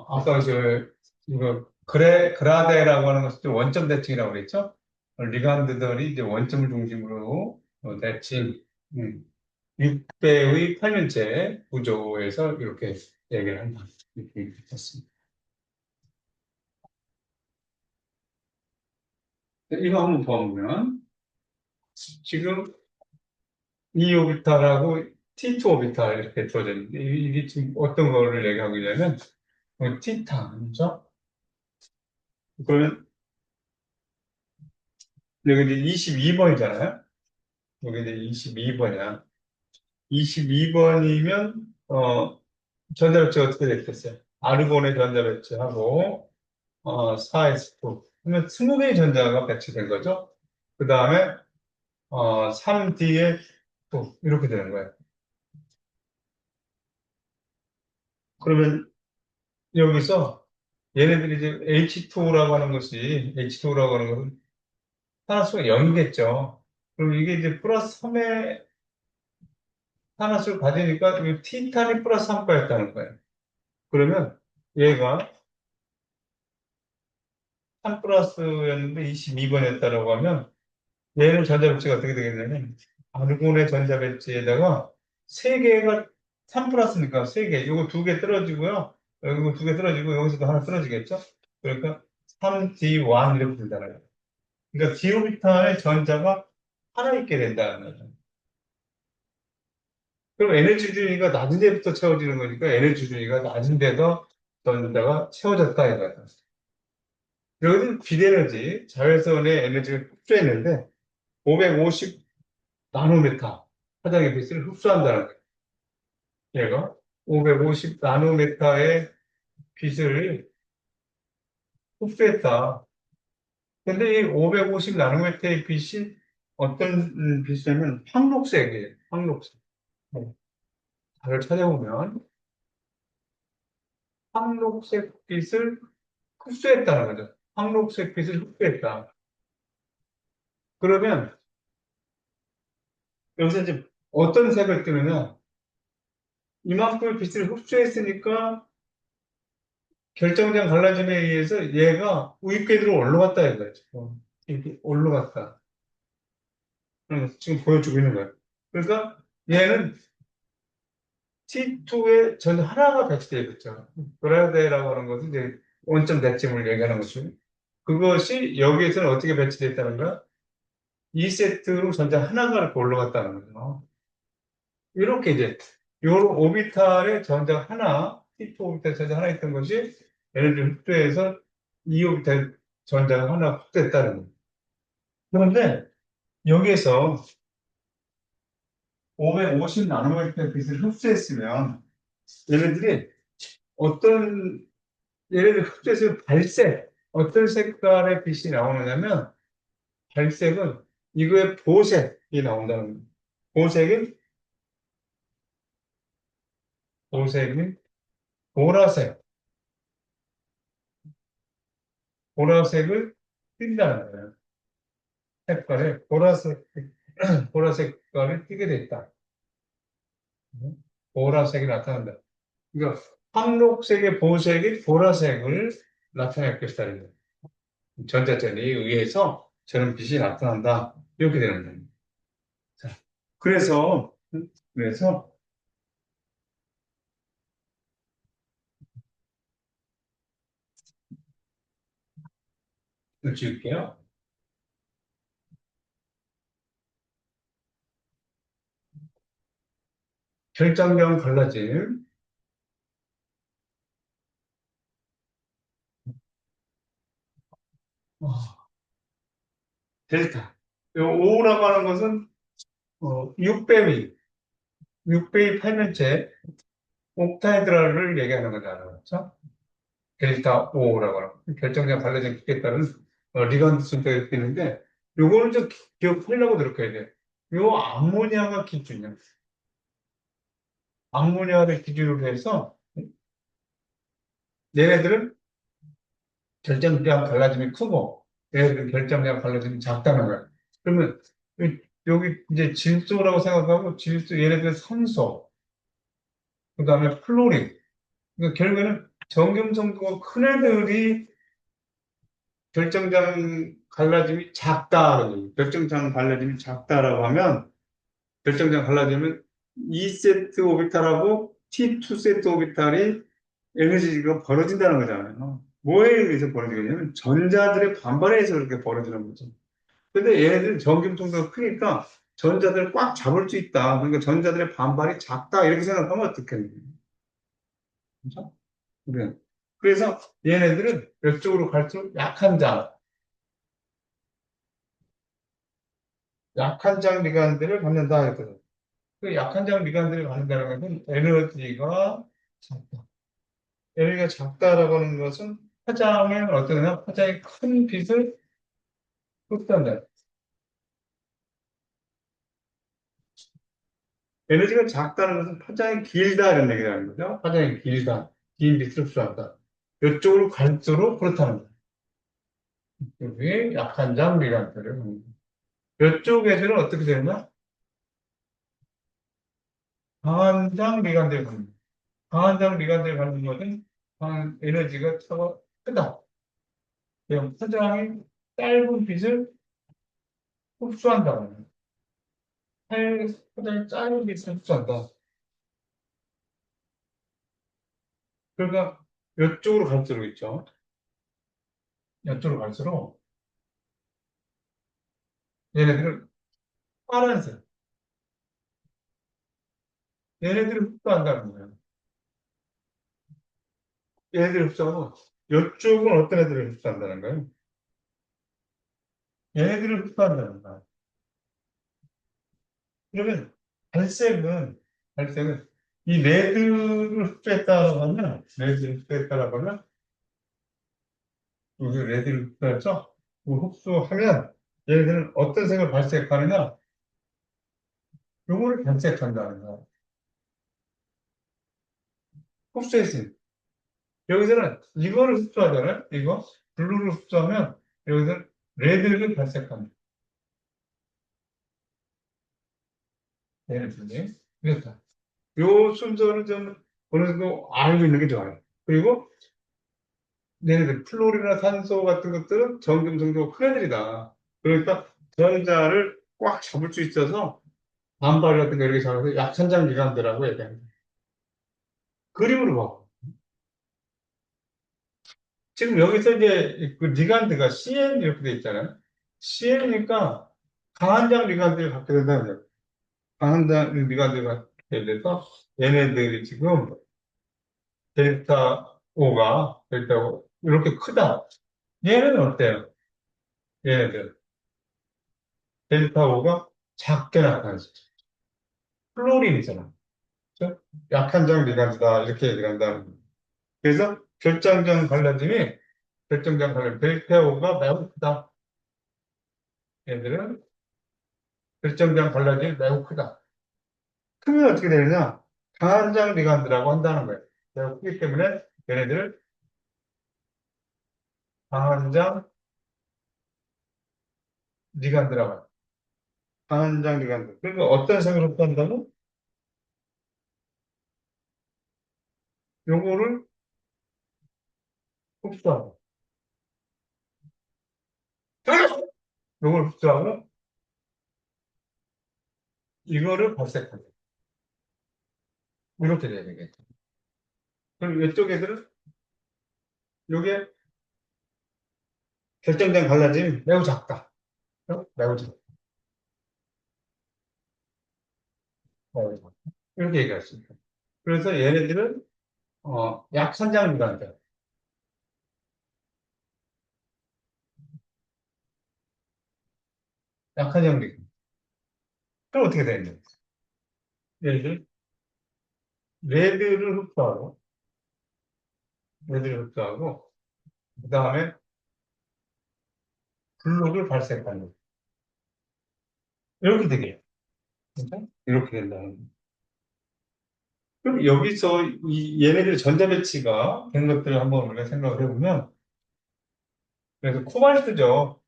아까 이거, 그라데라고 하는 것은 원점 대칭이라고 그랬죠? 리간드들이 이제 원점을 중심으로 대칭, 6배의 평면체 구조에서 이렇게 얘기를 한다. 이렇게 했습니다. 이거 한번 보면, 지금 이 오비탈하고 T2 오비탈 이렇게 주어져 있는데, 이게 지금 어떤 거를 얘기하고 있냐면, 티타, 그죠? 그러면 여기 이제 22번이잖아요? 여기 이제 22번이야. 22번이면, 전자배치가 어떻게 됐겠어요? 아르곤의 전자배치하고, 4s2. 그러면 20개의 전자가 배치된 거죠? 그 다음에, 3D에 또, 이렇게 되는 거예요. 그러면 여기서 얘네들이 이제 H2라고 하는 것이, H2라고 하는 것은 산화수가 0이겠죠. 그럼 이게 이제 플러스 3의 산화수를 가지니까 이 티탄이 플러스 3가였다는 거예요. 그러면 얘가 3 플러스였는데 22번이었다라고 하면 얘는 전자배치가 어떻게 되겠냐면 아르곤의 전자배치에다가 3개가 3 플러스니까 3개, 요거 2개 떨어지고요. 이거 2개 떨어지고 여기서도 하나 떨어지겠죠? 그러니까 3D1 이렇게 된다는 거예요. 그러니까 디오비탈의 전자가 하나 있게 된다는 거죠. 그럼 에너지 준위가 낮은 데부터 채워지는 거니까 에너지 준위가 낮은 데서 전자가 채워졌다 이거예요. 여기는 비대너지, 자외선의 에너지를 흡수했는데 550 나노메타 화장의 빛을 흡수한다는 거예요. 얘가 550 나노메타의 빛을 흡수했다. 근데 이 550 나노메타의 빛이 어떤 빛이냐면 황록색이에요. 황록색. 잘 찾아보면 황록색 빛을 흡수했다는 거죠. 황록색 빛을 흡수했다. 그러면 여기서 이제 어떤 색을 뜨느냐? 이만큼의 빛을 흡수했으니까 결정장 갈라짐에 의해서 얘가 우익궤도로 올라갔다 이거죠. 이렇게 올라갔다. 지금 보여주고 있는 거예요. 그러니까 얘는 T2에 전 하나가 배치되어 있죠. 브라데라고 하는 것은 이제 원점 대칭을 얘기하는 거죠. 그것이 여기에서는 어떻게 배치되어 있다는 거야? 2세트로 전자 하나가 이렇게 올라갔다는 거죠. 이렇게 이제 요 오비탈에 전자 하나, T2 오비탈 전자 하나 있던 것이 예를 들어 흡수해서 2 오비탈 전자가 하나 확대했다는 거예요. 그런데 여기에서 550 나노미터 빛을 흡수했으면 얘네들이 어떤 얘네들 흡수해서 발색 어떤 색깔의 빛이 나오느냐면 발색은 이거의 보색이 나온다는 거예요. 보색은 보색은 보라색 보라색을 띈다는 거예요. 색깔에 보라색 색깔이 띄게 됐다. 보라색이 나타난다. 그러니까 황록색의 보색이 보라색을 나타낼 것이다. 전자전에 의해서 저런 빛이 나타난다. 이렇게 되는 겁니다. 자, 그래서 지울게요. 결정적 갈라짐. 어, 델타. 요 O라고 하는 것은 6배위, 6배위 팔면체 옥타헤드라를 얘기하는 거잖아요. 그렇죠? 델타 O라고 하는 거. 결정적 갈라짐 기에 따른 리건드 순서가 이렇게 있는데 요거를 좀 기억하려고 노력해야 돼요. 요 암모니아가 기준이야. 암모니아를 기준으로 해서 얘네들은 결정량 갈라짐이 크고 얘네들은 결정량 갈라짐이 작다는 거야. 그러면 여기 이제 질소라고 생각하고 질소 얘네들은 산소 그다음에 플로린 그러니까 결국에는 정금성도가 큰 애들이 결정장 갈라짐이 작다라는 거예요. 결정장 갈라짐이 작다라고 하면 결정장 갈라지면 2세트 오비탈하고 T2 세트 오비탈이 에너지가 벌어진다는 거잖아요. 뭐에 의해서 벌어지냐면 전자들의 반발에 의해서 그렇게 벌어지는 거죠. 근데 얘네들은 전기통도가 크니까 전자들을 꽉 잡을 수 있다. 그러니까 전자들의 반발이 작다. 이렇게 생각하면 어떻겠냐. 그렇죠? 그래. 그래서 얘네들은 이쪽으로 갈수록 약한 장 미관들을 갖는다. 했거든. 그 약한 장 미관들을 갖는다는 것은 에너지가 작다. 에너지가 작다라고 하는 것은 파장에 어떠냐? 파장이 큰 빛을 흡수한다. 에너지가 작다는 것은 파장이 길다 이런 얘기라는 거죠. 파장이 길다. 긴 빛을 흡수한다. 이쪽으로 갈수록 그렇다는 거예요. 여기 약한 장 미관들을. 이쪽에서는 어떻게 되느냐? 강한 장 미관들을 갖는 거예요. 강한 장 미관들을 갖는 것은 에너지가 크다. 그냥 파장이 짧은 빛을 흡수한다는 거예요. 파장이 짧은 빛을 흡수한다. 그러니까 이쪽으로 갈수록 있죠. 이쪽으로 갈수록 얘네들은 파란색. 얘네들을 흡수한다는 거예요. 얘네들을 흡수하고 이쪽은 어떤 애들을 흡수한다는 거예요? 얘네들을 흡수한다는 거예요. 그러면 갈색은 이 레드를 흡수했다고 하면 레드를 흡수했다고 하면 여기 레드를 흡수했죠? 그 흡수하면 얘네들은 어떤 색을 발색하느냐? 요거를 발색한다는 거예요. 흡수했으니 여기서는 이거를 흡수하잖아요. 이거 블루를 흡수하면 여기서는 레드를 발색합니다. 얘네들이 그렇다. 요 순서를 좀 어느 정도 알고 있는 게 좋아요. 그리고 얘네들 플로리나 산소 같은 것들은 정금 정도가 큰 애들이다. 그러니까 전자를 꽉 잡을 수 있어서 반발 같은 거 이렇게 잡아서 약천장 기관들하고 얘기합니다. 그림으로 봐. 지금 여기서 이제 그 리간드가 CN 이렇게 돼 있잖아요. CN이니까 강한장 리간드를 갖게 된다는 거예요. 강한장 리간드가 갖게 돼서 얘네들이 지금 델타 O 이렇게 크다. 얘는 어때요? 얘네들 델타 O가 작게 나타나죠. 플로린이잖아. 그죠? 약한장 리간드다 이렇게 얘기를 한다는 거예요. 그래서 결정장 갈라짐 델타 O가 매우 크다. 얘들은 결정장 갈라짐이 매우 크다. 크면 어떻게 되느냐? 강한장 리간드라고 한다는 거예요. 매우 크기 때문에 얘네들을 강한장 리간드라고 해요. 강한장 리간드. 그러니까 어떤 색으로 한다면 요거를 흡수하고 요걸 흡수하고 이거를 발색하고 이렇게 돼야 되겠죠. 그럼 이쪽 애들은 요게 결정된 갈라짐이 매우 작다. 매우 작다. 매우 작다. 이렇게 얘기할 수 있다. 그래서 얘네들은 약한 장기간다. 약한 장기. 그럼 어떻게 되는지. 예를 들어 레드를 흡수하고 레드를 흡수하고 그 다음에 블록을 발색하는 거예요. 이렇게 되게 그죠? 이렇게 된다는 거예요. 그럼 여기서 얘네들의 전자배치가 된 것들을 한번 우리가 생각을 해보면 그래서 코발트죠.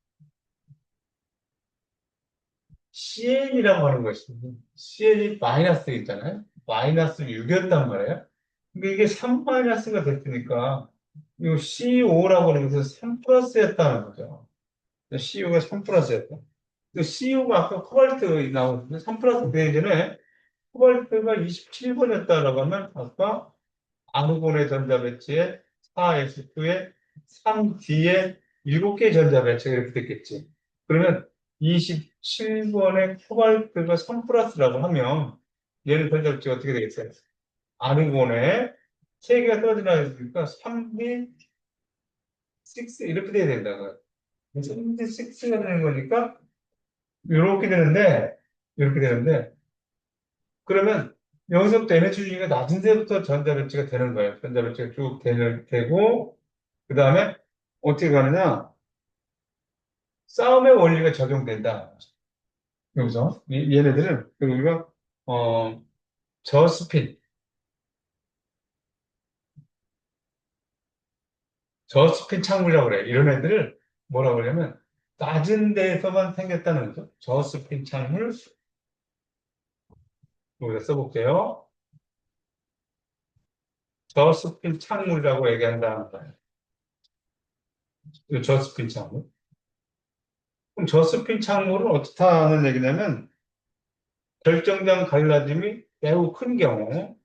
CN이라고 하는 것이 CN이 마이너스 있잖아요. 마이너스 6이었단 말이에요. 근데 이게 3 마이너스가 됐으니까 이 CO라고 하는 것은 3 플러스였다는 거죠. CO가 3 플러스였다. CO가 아까 코발트 나오는데 3 플러스 되기 전에 코발트가 27번이었다라고 하면 아까 아르곤의 전자 배치에 4s2에 3d에 7개의 전자 배치가 이렇게 됐겠지. 그러면 27번의 코발트가 3 플러스라고 하면 얘는 전자 배치가 어떻게 되겠어요? 아르곤에 3개가 떨어지나 했으니까 3d 6 이렇게 돼야 된다고요. 3d 6가 되는 거니까 이렇게 되는데 그러면 여기서부터 에너지 주기가 낮은 데부터 전자 배치가 되는 거예요. 전자 배치가 쭉 되고 그 다음에 어떻게 가느냐? 싸움의 원리가 적용된다. 여기서 얘네들은 우리가 어, 저스핀, 저스핀 창물이라고 그래. 이런 애들을 뭐라고 그러냐면 낮은 데에서만 생겼다는 거죠. 저스핀 창물 여기다 써볼게요. 저스핀 창물이라고 얘기한다는 거예요. 이 저스핀 창물. 그럼 저스핀 창물은 어떻다는 얘기냐면 결정장 갈라짐이 매우 큰 경우를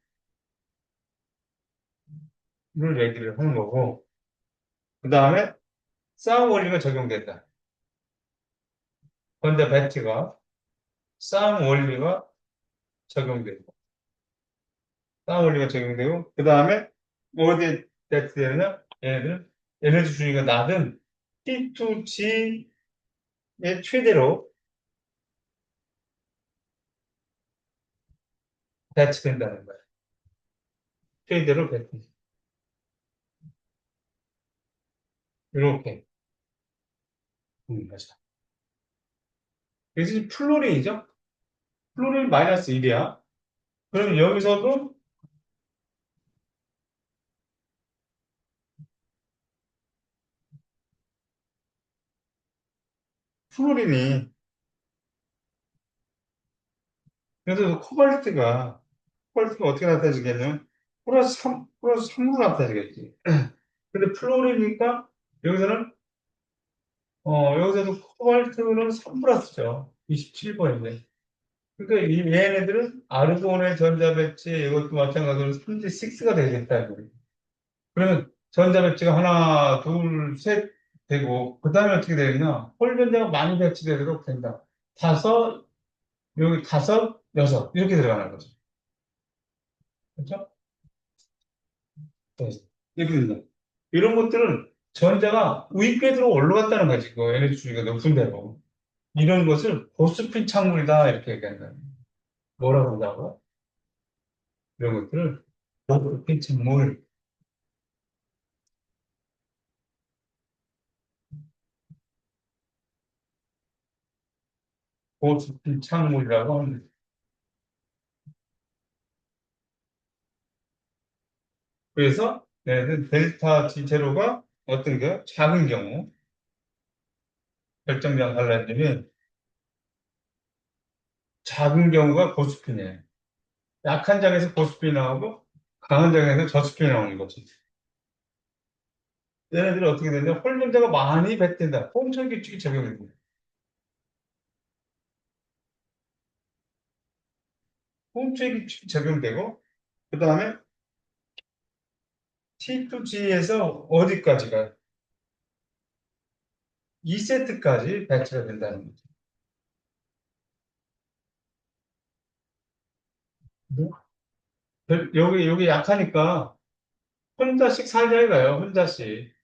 얘기를 하는 거고, 그 다음에 싸움 원리가 적용된다. 그런데 배트가 싸움 원리가 적용되고, 싸움 원리가 적용되고, 그 다음에 어디 배트되느냐? 얘네들은 에너지 주기가 낮은 T2G의 최대로 배치된다는 거야. 최대로 배치. 이렇게. 거죠. 그래서 플로린이죠? 플로린 마이너스 1이야. 그럼 여기서도 플로린이 그래서 코발트가 어떻게 나타지겠냐면 플러스 3으로 나타지겠지. 근데 플로리니까 여기서는 여기서도 코발트는 3 플러스죠. 27번인데. 그러니까 얘네들은 아르곤의 전자 배치 이것도 마찬가지로 3D6가 되겠다. 그러면 전자 배치가 하나, 둘, 셋 되고 그다음에 어떻게 되느냐? 홀 전자가 많이 배치되도록 된다. 다섯, 여기 다섯, 여섯 이렇게 들어가는 거죠. 그렇죠? 네. 이렇게 된다. 이런 것들은 전자가 위궤도로 올라갔다는 거지. 그 에너지 주기가 높은 데로. 이런 것을 고스핀 창물이다. 이렇게 얘기한다. 뭐라고 한다고? 이런 것들을 고스핀 창물, 고스핀 창물이라고 합니다. 그래서 얘는 델타 G 제로가 어떤 게 작은 경우, 결정량 갈라지면 작은 경우가 고스핀이에요. 약한 장에서 고스핀이 나오고 강한 장에서 저스핀이 나오는 거지. 얘네들이 어떻게 되냐? 홀전자가 많이 배된다. 홈철 규칙이 적용됩니다. 홈철 규칙이 적용되고 그 다음에 T2G에서 어디까지가 2세트까지 배치가 된다는 거죠. 뭐? 여기 약하니까 혼자씩 살자 이거예요, 혼자씩.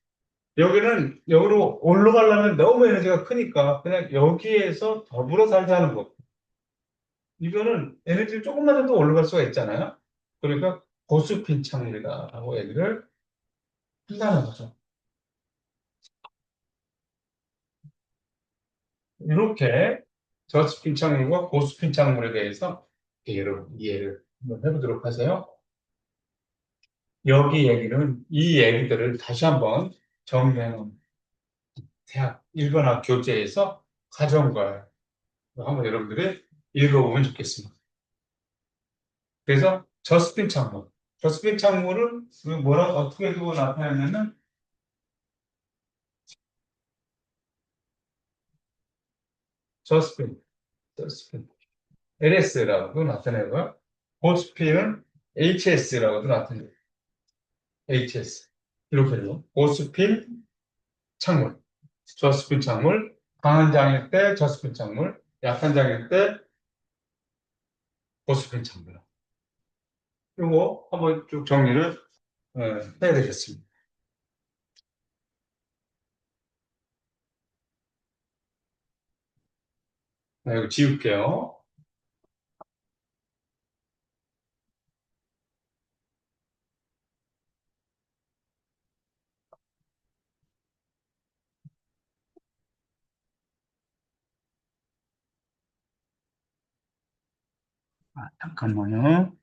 여기로 올라가려면 너무 에너지가 크니까 그냥 여기에서 더불어 살자는 거. 이거는 에너지를 조금만 더 올라갈 수가 있잖아요. 그러니까 고수빈창이라고 얘기를 한다는 거죠. 이렇게 저수빈창물과 고수빈창물에 대해서 여러분 이해를 한번 해보도록 하세요. 여기 얘기는 이 얘기들을 다시 한번 정리해놓은 대학 일반학 교재에서 가져온 거예요. 한번 여러분들이 읽어보면 좋겠습니다. 그래서 저스틴 창문. 저스틴 창문을 뭐라 어떻게 두고 나타내냐면 저스틴, 저스틴 LS라고도 나타내고요. 고스핀은 HS라고도 나타내요. HS 이렇게요. 고스핀 창문, 저스틴 창문, 강한 장일 때 저스틴 창문, 약한 장일 때 고스핀 창문. 이거 한번 쭉 정리를 해야 되겠습니다. 네, 이거 지울게요. 잠깐만요.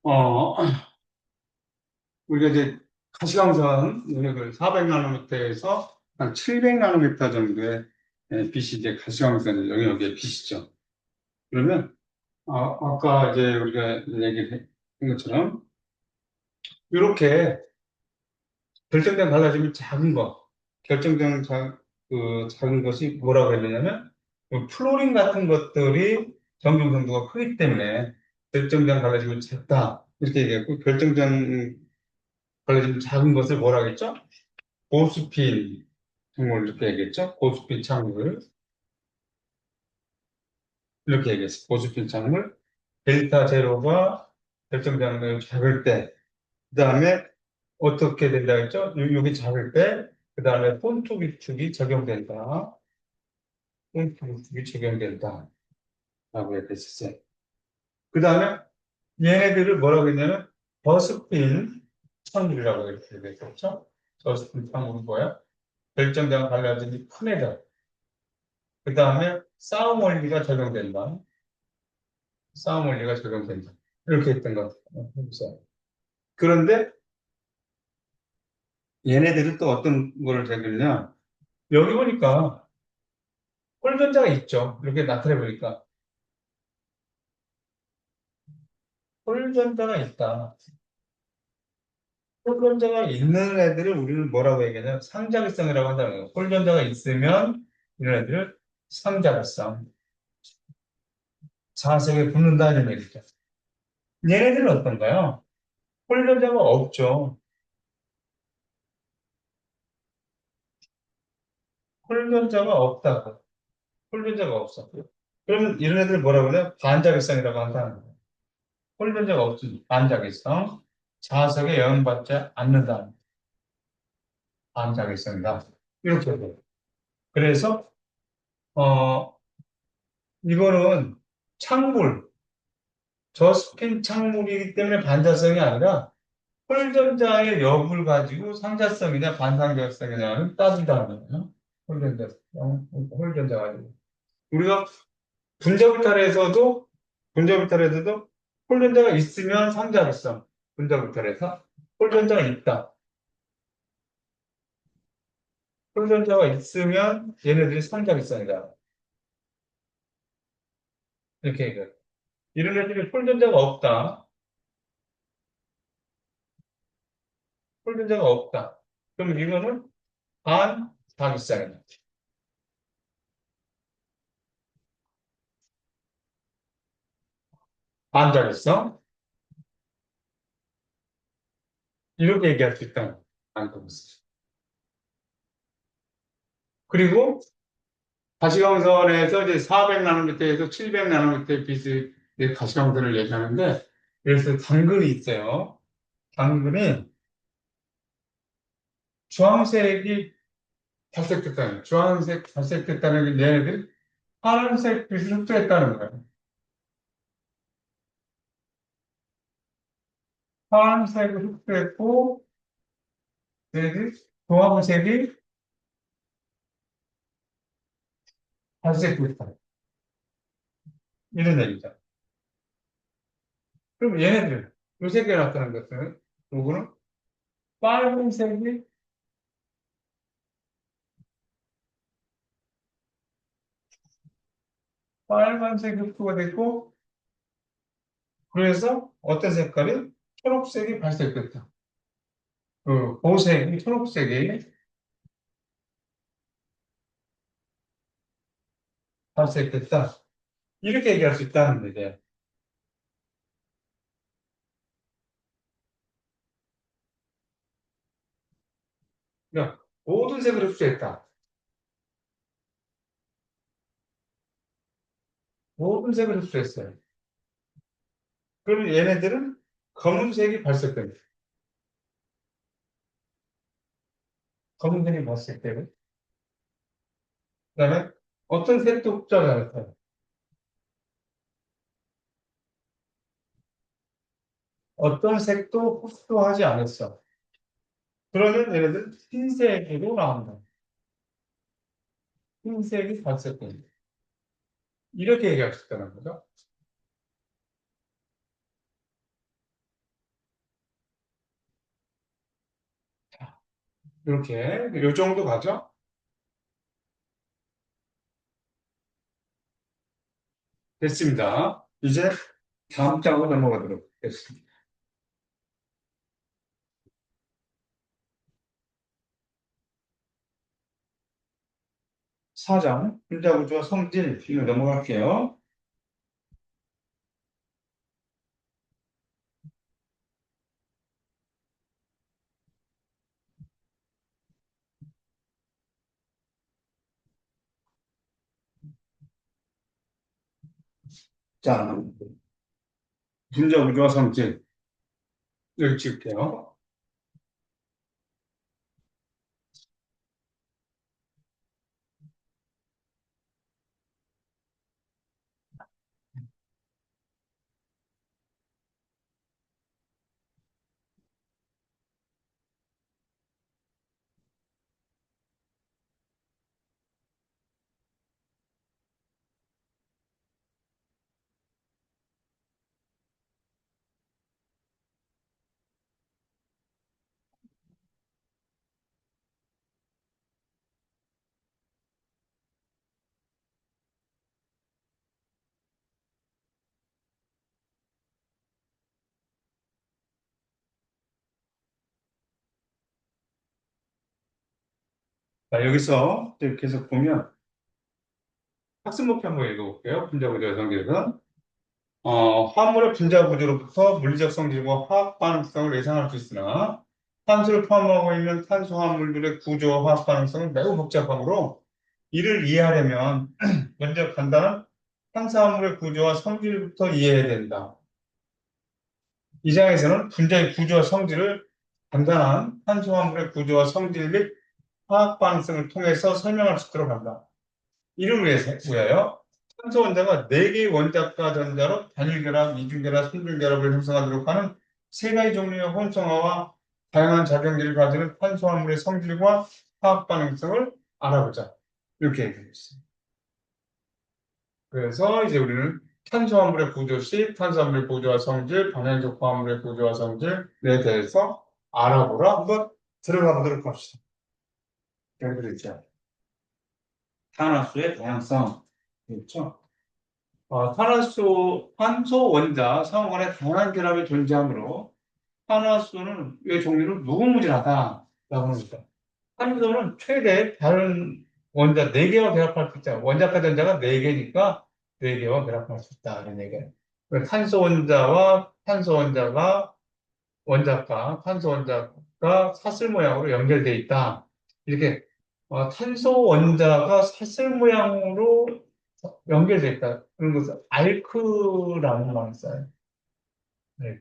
어, 우리가 이제 가시광선 용액을 400나노미터에서 한 700나노미터 정도의 빛이 이제 가시광선 영역의 빛이죠. 그러면 아까 이제 우리가 얘기한 것처럼 이렇게 결정된 갈라짐이 작은 거, 결정된 작은 것이 뭐라고 했느냐면 플로린 같은 것들이 정중 정도가 크기 때문에 결정된 갈라짐이 작다 이렇게 얘기했고 결정된 갈라짐이 작은 것을 뭐라고 했죠? 고스핀 창문 이렇게 얘기했죠? 고스핀 창문 이렇게 얘기했어요. 고스핀 창문 델타 제로가 결정되는 걸 작을 때, 그 다음에 어떻게 된다 했죠? 여기 작을 때, 그 다음에 폰트 위축이 적용된다. 폰트 위축이 적용된다. 라고 얘기했었어요. 그 다음에 얘네들을 뭐라고 했냐면 버스핀 창문이라고 이렇게 얘기했죠? 버스핀 창문은 뭐야? 결정된 갈라짐이 큰 애들. 그 다음에 싸움 원리가 적용된다. 싸움 원리가 적용된다. 이렇게 했던 것 같아요. 해보세요. 그런데 얘네들은 또 어떤 거를 적용냐? 여기 보니까 홀전자가 있죠. 이렇게 나타내 보니까 홀전자가 있다. 홀전자가 있는 애들을 우리는 뭐라고 얘기하냐? 상자극성이라고 한다는 거예요. 홀전자가 있으면 이런 애들을 상자극성, 자석에 붙는다는 얘기죠. 얘네들은 어떤가요? 홀전자가 없죠. 홀전자가 없다고. 홀전자가 없어. 그러면 이런 애들 뭐라고 그래요? 반자극성이라고 한다는 거예요. 홀전자가 없으니 반자극성, 자석에 영향받지 않는다. 반자극성이다. 이렇게 돼요. 그래서 어 이거는 창물, 저스핀 창물이기 때문에 반자성이 아니라 홀전자의 역을 가지고 상자성이냐 반상자성이냐를 따진다는 거예요. 홀전자 가지고. 우리가 분자불탈에서도 홀전자가 있으면 상자성, 분자불탈에서 홀전자가 있다. 홀전자가 있으면 얘네들이 상자성이다. 이렇게 얘기해요. 이런 애들이 홀전자가 없다. 홀전자가 없다. 그럼 이거는 반사기성이다. 반자기성. 이렇게 얘기할 수 있다는 거예요. 그리고 가시광선에서 이제 400나노미터에서 700나노미터의 빛의 가시광선을 얘기하는데, 그래서 당근이 있어요. 당근이 주황색이 발색됐다는 거예요. 주황색 발색됐다는 게 얘네들 파란색 빛을 흡수했다는 거예요. 파란색을 흡수했고, 얘네들 주황색이 발색됐다. 이런 얘기죠. 그럼 얘네들, 요 색이 나타난 것은, 요거는 빨간색이, 빨간색이 흡수가 됐고, 그래서 어떤 색깔이? 초록색이 발색됐다. 그 보색이, 초록색이 발색됐다. 이렇게 얘기할 수 있다는 거죠. 그러니까 모든 색을 흡수했다. 모든 색을 흡수했어요. 그러면 얘네들은 검은색이 발색됩니다. 검은색이 발색되고, 그다음에 어떤 색도 흡수하지 않았어요. 어떤 색도 흡수하지 않았어. 그러면 얘네들 흰색으로 나온다. 흰색이 발색됩니다. 이렇게 얘기할 수 있다는 거죠. 이렇게, 요 정도 가죠? 됐습니다. 이제 다음 장으로 넘어가도록 하겠습니다. 4장, 분자구조와 성질, 이거 넘어갈게요. 자, 분자구조와 성질, 여기 찍을게요. 자, 여기서 계속 보면 학습 목표 한번 읽어볼게요. 분자구조와 성질은. 화물의 분자 구조로부터 물리적 성질과 화학 반응성을 예상할 수 있으나 탄소를 포함하고 있는 탄소 화물들의 구조와 화학 반응성은 매우 복잡하므로 이를 이해하려면 먼저 간단한 탄수화물의 구조와 성질부터 이해해야 된다. 이 장에서는 분자의 구조와 성질을 간단한 탄수화물의 구조와 성질 및 화학 반응성을 통해서 설명할 수 있도록 한다. 이를 위하여 탄소 원자가 4개의 원자가 전자로 단일결합, 이중결합, 삼중결합을 형성하도록 하는 세 가지 종류의 혼성화와 다양한 작용기를 가지는 탄수화물의 성질과 화학 반응성을 알아보자. 이렇게 얘기하고 있습니다. 그래서 이제 우리는 탄수화물의 구조식, 탄수화물의 구조와 성질, 방향적 화합물의 구조와 성질에 대해서 알아보라 한번 들어가 보도록 합시다. 여기 들어있죠. 탄화수의 다양성. 그렇죠? 탄소 원자 상호 간의 다양한 결합이 존재하므로 탄화수는 의 종류는 무궁무진하다라고 합니다. 탄소는 최대 다른 원자 4개와 결합할 수 있다. 원자과 전자가 4개니까 4개와 결합할 수 있다. 이런 얘기예요. 탄소 원자와 탄소 원자가 원자가, 탄소 원자가 사슬 모양으로 연결돼 있다. 이렇게 탄소 원자가 사슬 모양으로 연결돼 있다. 그런 것을 알크라는 말을 써요. 네.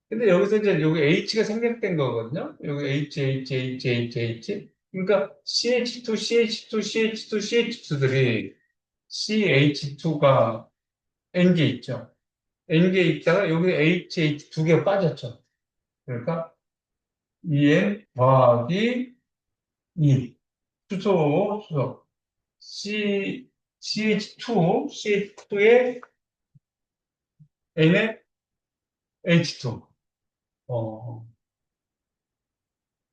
근데 여기서 이제 여기 H가 생략된 거거든요. 여기 H. 그러니까 CH2, CH2, CH2, CH2들이 CH2가 N개 있죠. N개 있다가 여기 HH 두 개 빠졌죠. 그러니까 En 더하기 2. 수소. CH2에 N에 H2. 어,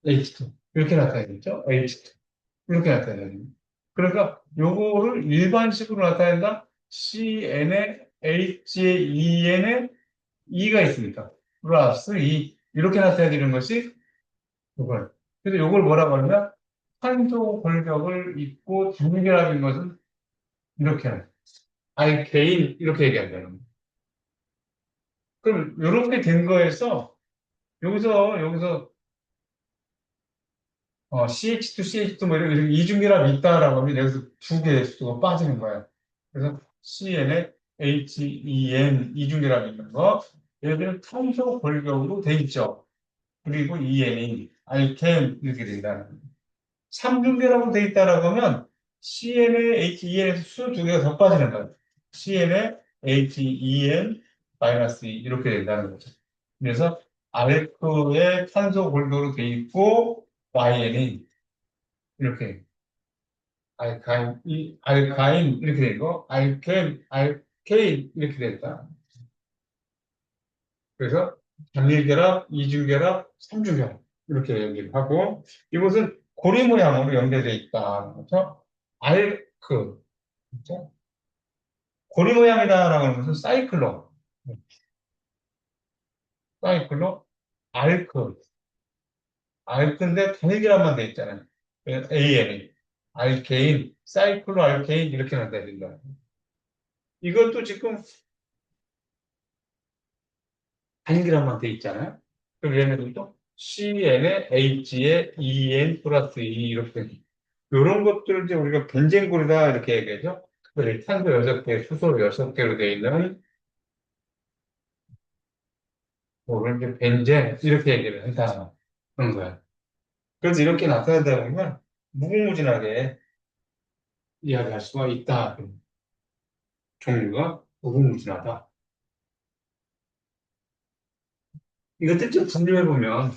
H2. 이렇게 나타내겠죠? H2. 이렇게 나타내요. 그러니까 요거를 일반식으로 나타낸다. CN에 H에 EN에 E가 있으니까. 플러스 2. 이렇게 나타내는 것이 요걸. 그래서 요걸 뭐라고 하냐면 탄소 골격을 잇고 단결합인 것은 이렇게 하는. 알케인 이렇게 얘기한다는 거예요. 그럼 이렇게 된 거에서 여기서 CH2, CH2 뭐 이런 이중결합이 있다라고 하면 여기서 두 개의 수가 빠지는 거예요. 그래서 CN에 HEN 이중결합이 있는 거. 얘들은 탄소 골격으로 돼 있죠. 그리고 EN이 알켄 이렇게 된다는 거예요. 삼중계라고 돼 있다라고 하면 CN에 HEN에서 수 두 개가 더 빠지는 거예요. CN에 HEN 마이너스 2 이렇게 된다는 거죠. 그래서 알크의 탄소 골고루 돼 있고 YN이 이렇게 알카인 이렇게 되고 알케인 이렇게 된다. 그래서 단일결합, 이중결합, 삼중결합 이렇게 얘기를 하고 이것은 고리 모양으로 연결되어 있다. 그렇죠? 알크 그렇죠? 고리 모양이다라고 하는 것은 사이클로 알크 알크인데 단일결합만 돼 있잖아요. AN이 알케인, 사이클로 알케인 이렇게 나타야 된다. 이것도 지금 단일결합만 돼 있잖아요. 그럼 얘네들도 CN에 H에 EN 플러스 E 이렇게 이런 것들을 이제 우리가 벤젠골이다 이렇게 얘기하죠. 특별히 탄소 6개, 수소 6개로 되어 있는 뭐를 이제 벤젠 이렇게 얘기를 한다는 거야. 그래서 이렇게 나타내다 보면 무궁무진하게 이야기할 수가 있다. 종류가 무궁무진하다. 이것들 좀 분류해 보면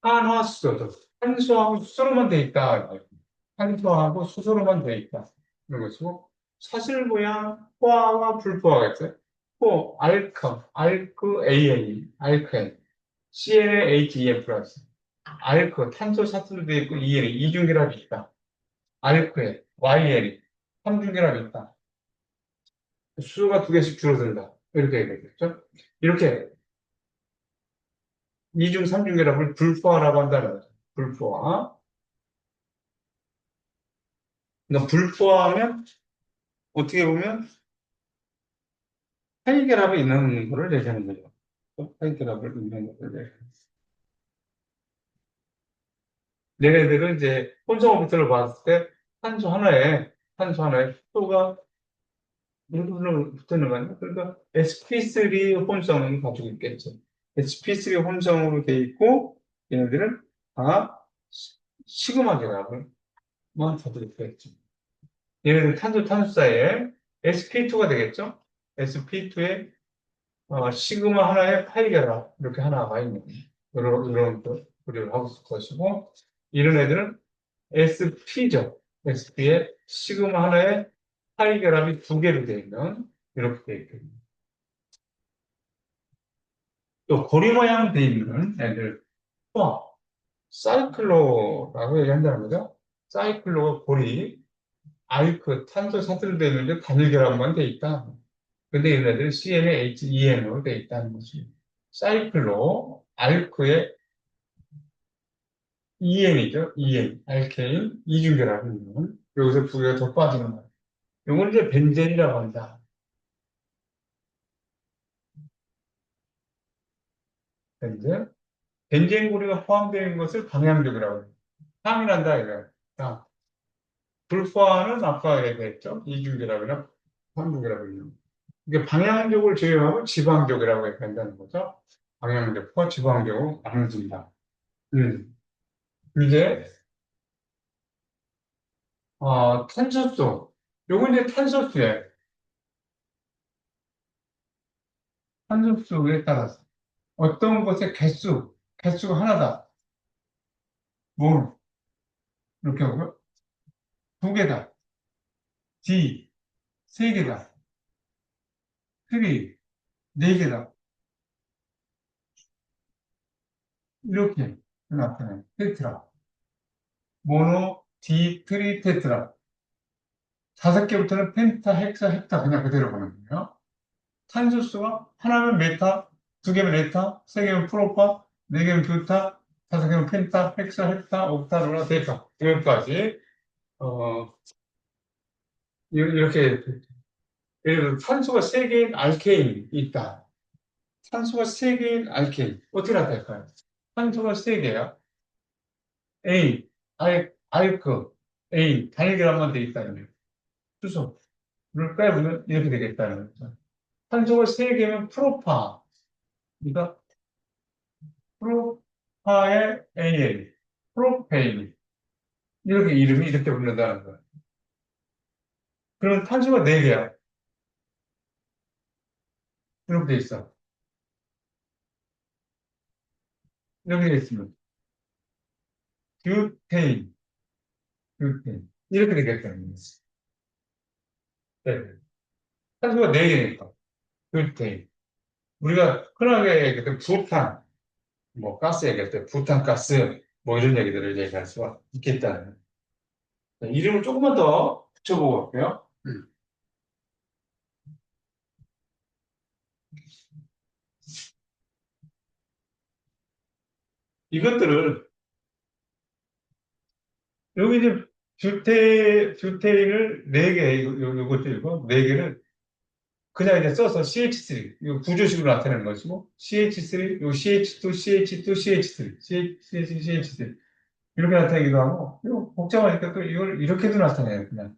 탄화수소도 탄수하고 수소로만 돼 있다. 탄소하고 수소로만 돼 있다. 이런 것이고 사실 모양 포화와 불포화가 있어요. 알크 AN, 알크N, CnHEN 플러스, 알크 탄소 사슬로 되어 있고 EN이 이중결합이 있다. 알크에 YN이 삼중결합이 있다. 수소가 두 개씩 줄어든다. 이렇게 되겠죠. 이렇게 이중 삼중 결합을 불포화라고 한다는 거죠. 불포화. 그러니까 불포화하면 어떻게 보면 타이결합이 있는 거를 얘기하는 거죠. 타이결합을 있는 거를. 얘네들은 이제 혼성오비터를 봤을 때 탄소 하나에 수소가 물을 붙는 거 아니에요? 그러니까 sp3 혼성을 가지고 있겠죠. sp3 혼성으로 돼 있고 얘네들은 다 시그마 결합을 가지고 있겠죠. 얘네들 탄소 사이에 sp2가 되겠죠? sp2에 시그마 하나에 파이 결합 이렇게 하나가 있는 이런 구조를 하고 있을 것이고 이런 애들은 SP죠. SP에 시그마 하나에 파이 결합이 두 개로 되어 있는 이렇게 되어 있거든요. 또 고리 모양 되어 있는 애들 또 사이클로라고 얘기한다는 거죠. 사이클로가 고리, 알크, 탄소 사슬로 되어 있는데 단일 결합만 되어 있다. 근데 얘네들은 CnHEN으로 되어 있다는 거지. 사이클로, 알크의 EN이죠. EN, 알케인, 이중결합이 있는. 여기서 두 개가 더 빠지는 거예요. 이건 이제 벤젠이라고 한다. 벤젠. 벤젠 구리가 포함되어 있는 것을 방향적이라고 해요. 향이 난다, 이거예요. 자, 불포화는 아까 얘기했죠. 이중계라고나 삼중계라고요. 이게 방향적을 제외하고 지방적이라고 한다는 거죠. 방향적과 지방적으로 나눠진다. 음. 이제 탄소수. 요건 이제 탄소수에 탄소수에 따라서 어떤 것의 개수가 하나다. 뭐 이렇게 하고요. 두 개다. D 세 개다. 트리 네 개다. 이렇게 나타나요. 테트라. 모노, 디, 트리, 테트라. 다섯 개부터는 펜타, 헥사, 헥타 그냥 그대로 보는 거예요. 탄소수가 하나면 메타, 두 개면 에타, 세 개면 프로파, 네 개면 뷰타, 다섯 개면 펜타, 헥사, 헥타, 옥타, 로라, 데카. 여기까지. 어, 이렇게 예를 들어 탄소가 세 개인 알케인이 있다. 탄소가 세 개인 알케인. 어떻게 나타날까요? 탄소가 세 개야. A, 알크, A, 단일결합만 돼 있다는 거예요. 수소를 빼보면 이렇게 되겠다는 거죠. 탄소가 세 개면 프로파. 그러니까 프로파의 AL, 프로페인. 이렇게 이름이 이렇게 부른다는 거예요. 그러면 탄소가 네 개야. 이렇게 돼 있어. 이렇게 돼 있으면 뷰테인, 뷰테인. 이렇게 되겠다는 거예요. 네. 탄소가 네 개니까. 뷰테인. 우리가 흔하게 얘기했던 부탄, 뭐 가스 얘기할 때 부탄가스, 뭐 이런 얘기들을 얘기할 수가 있겠다는. 네, 이름을 조금만 더 붙여보고 갈게요. 이것들을 여기 이제 뷰테인을 네개 요것도 이거 네 개를 그냥 이제 써서 CH3 이거 구조식으로 나타내는 것이고 CH3 요 CH2 CH2 CH3 CH3 이렇게 나타내기도 하고 이거 복잡하니까 또 이걸 이렇게도 나타내요 그냥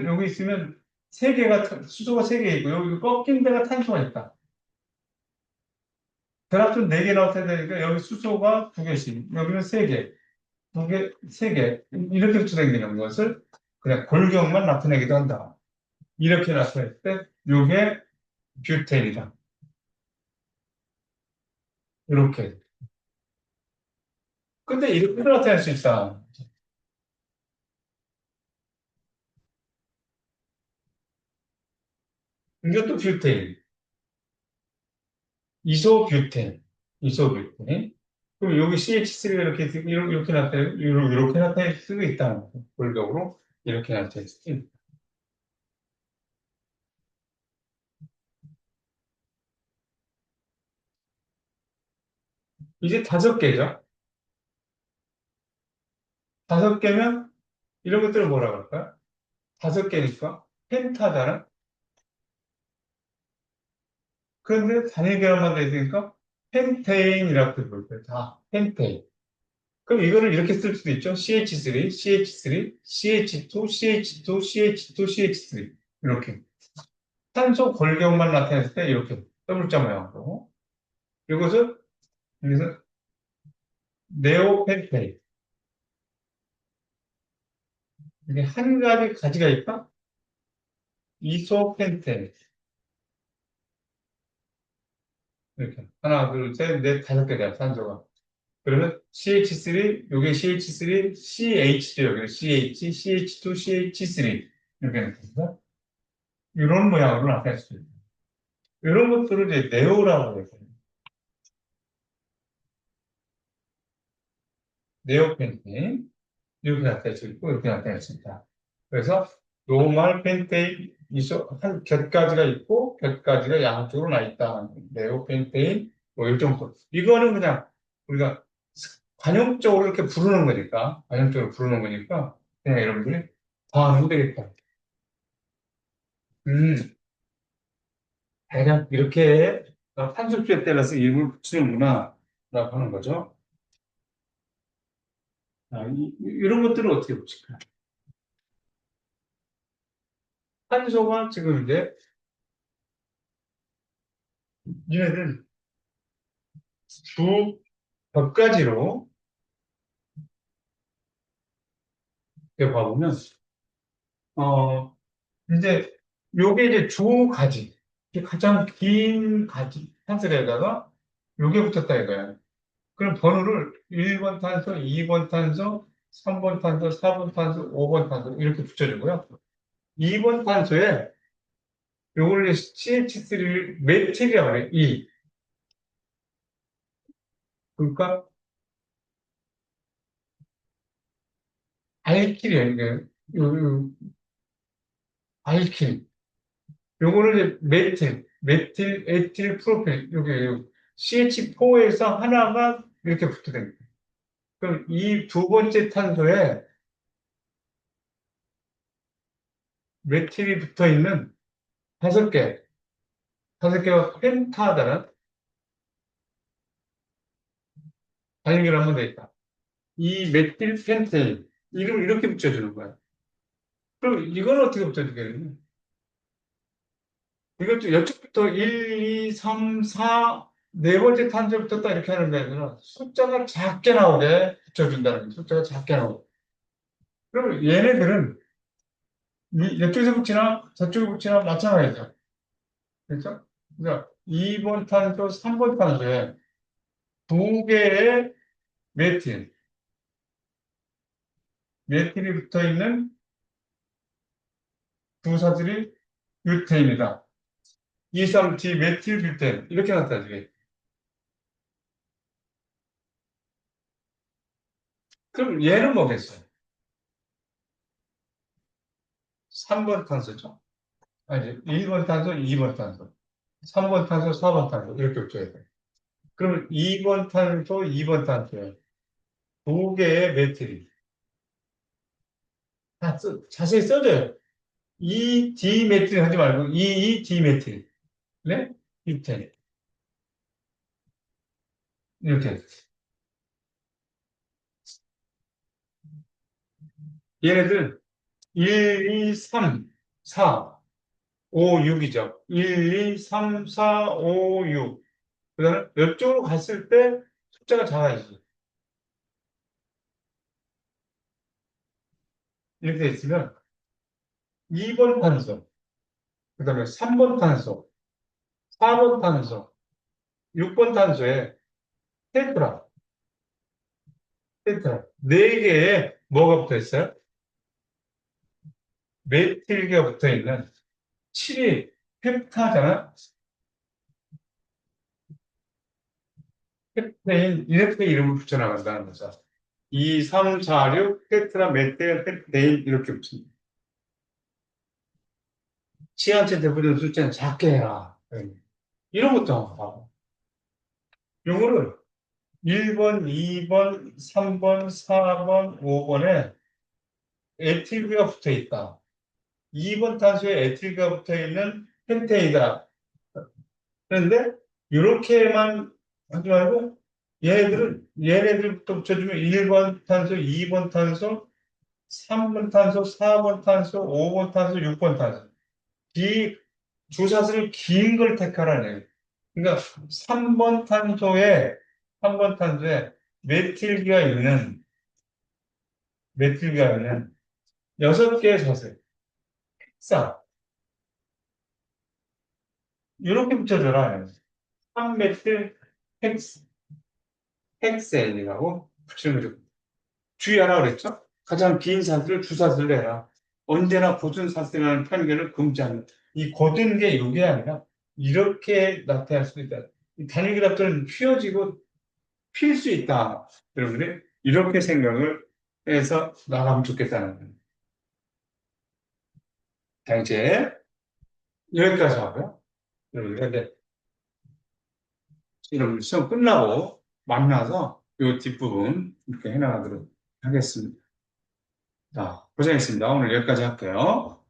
여기 있으면 세 개가 수소가 세 개 있고 여기 꺾인 데가 탄소가 있다. 대략적으로 네 개 나타내니까 여기 수소가 두 개씩 여기는 세 개, 두 개, 세 개 이렇게 나타내는 것을 그냥 골격만 나타내기도 한다. 이렇게 나타낼 때 이게 뷰텐이다. 이렇게. 근데 이렇게 나타낼 수 있다. 이것도 뷰텐, 이소뷰텐, 이소뷰텐. 그럼 여기 CH3가 이렇게 이렇게 나타낼 수가 있다는 거죠. 골격으로 이렇게 나타낼 수 있다. 이제 다섯 개죠. 다섯 개면 이런 것들을 뭐라 그럴까요? 다섯 개니까 펜타다는 그런데 단일 계열만 돼 있으니까 펜테인이라고 부를까요? 다 펜테인. 그럼 이거를 이렇게 쓸 수도 있죠. CH3, CH3, CH2, CH2, CH2, CH3 이렇게 탄소 골격만 나타냈을 때 이렇게 더블자 모양으로 이것을 여기서 네오펜테인 이게 한 가지 가지가 있다. 이소펜테인 이렇게 하나, 둘, 셋, 넷, 다섯 개다 탄소가. 그러면 CH3, 요게 CH3, CH3, 여기 CH, CH2, CH3 이렇게 나타납니다. 이런 모양으로 나타낼 수 있어요. 이런 것들을 이제 네오라고 해서 네오펜테인 이렇게 나타낼 수 있고 이렇게 나타낼 수 있다. 그래서 노멀 펜테인 한 곁가지가 있고 곁가지가 양쪽으로 나 있다. 네오펜테인 뭐 이런 거. 이거는 그냥 우리가 관용적으로 이렇게 부르는 거니까 관용적으로 부르는 거니까 네, 여러분들이 더하면 되겠다. 음, 대략 이렇게 탄소수에 따라서 이름을 붙이는구나, 라고 하는 거죠. 아, 이런 것들은 어떻게 붙일까요? 탄소가 지금 이제, 얘네들 두 몇 가지로 이렇게 봐보면, 어, 이제, 요게 이제 두 가지. 이게 가장 긴 가지, 탄소에다가 요게 붙었다 이거야. 그럼 번호를 1번 탄소, 2번 탄소, 3번 탄소, 4번 탄소, 5번 탄소 이렇게 붙여주고요. 2번 탄소에 요걸 CH3를 메틸이라고 그래. 그러니까 알킬이에요. 이게 요 알킬. 요거를 이제 메틸, 에틸, 프로필. 요게 CH4에서 하나가 이렇게 붙게 됩니다. 그럼 이 두 번째 탄소에 메틸이 붙어 있는 다섯 개, 다섯 개가 펜타다는 단위를 한번 돼 있다. 이 메틸 펜테인 이름을 이렇게 붙여주는 거야. 그럼 이건 어떻게 붙여주겠니? 이것도 이쪽부터 1, 2, 3, 4, 네 번째 탄소부터 딱 이렇게 하는 게 아니라 숫자가 작게 나오게 붙여준다는 거야. 숫자가 작게 나오게. 그럼 얘네들은 이쪽에서 붙이나 저쪽에 붙이나 마찬가지죠. 그렇죠? 그러니까 2번 탄소, 3번 탄소에 두 개의 메틸, 메틸이 붙어 있는 부사들이 뷰테인이다. 2,3-D 메틸 뷰테인 이렇게 나타나죠. 그럼 얘는 뭐겠어요? 3번 탄소죠. 아니, 1번 탄소, 2번 탄소, 3번 탄소, 4번 탄소 이렇게 붙여야 돼요. 그러면 2번 탄소, 2번 탄소에 두 개의 메틸이 자세히 써줘요. 이 디메틸 하지 말고 이 디메틸, 네? 뷰테인 이렇게 얘네들 1, 2, 3, 4, 5, 6이죠. 1, 2, 3, 4, 5, 6. 그다음에 옆쪽으로 갔을 때 숫자가 작아지죠. 이렇게 돼 있으면 2번 탄소, 그다음에 3번 탄소, 4번 탄소, 6번 탄소에 테트라, 테트라. 네 개의 뭐가 붙어 있어요? 메틸기가 붙어 있는 7이 펩타잖아. 펩테인, 이렇게 이름을 붙여나간다는 거죠. 2, 3, 4, 6, 테트라, 메틸, 펩테인 이렇게 붙입니다. 치안체 대부분 숫자는 작게 해라. 이런 것도 하고. 요거를 1번, 2번, 3번, 4번, 5번에 에틸기가 붙어 있다. 2번 탄소에 에틸기가 붙어 있는 펜테이다. 그런데 이렇게만 하지 말고 얘네들부터 붙여주면 1번 탄소, 2번 탄소, 3번 탄소, 4번 탄소, 5번 탄소, 6번 탄소. 이 주사슬을 긴 걸 택하라는 얘기예요. 그러니까 3번 탄소에 3번 탄소에 메틸기가 있는 메틸기가 있는 6개의 사슬, 싹 이렇게 붙여줘라. 3메틸 헥센이라고 붙이는 거죠. 주의하라 그랬죠? 가장 긴 사슬을 주사슬로 해라. 언제나 고든 사슬이라는 편견을 금지합니다. 이 고든 게 이게 아니라 이렇게 나타날 수도 있다. 이 단위 그래프는 휘어지고 필 수 있다. 여러분들이 이렇게 생각을 해서 나가면 좋겠다는 거예요. 자, 이제 여기까지 하고요. 여러분들 여러분 시험 끝나고 만나서 이 뒷부분 이렇게 해나가도록 하겠습니다. 자, 고생했습니다. 오늘 여기까지 할게요.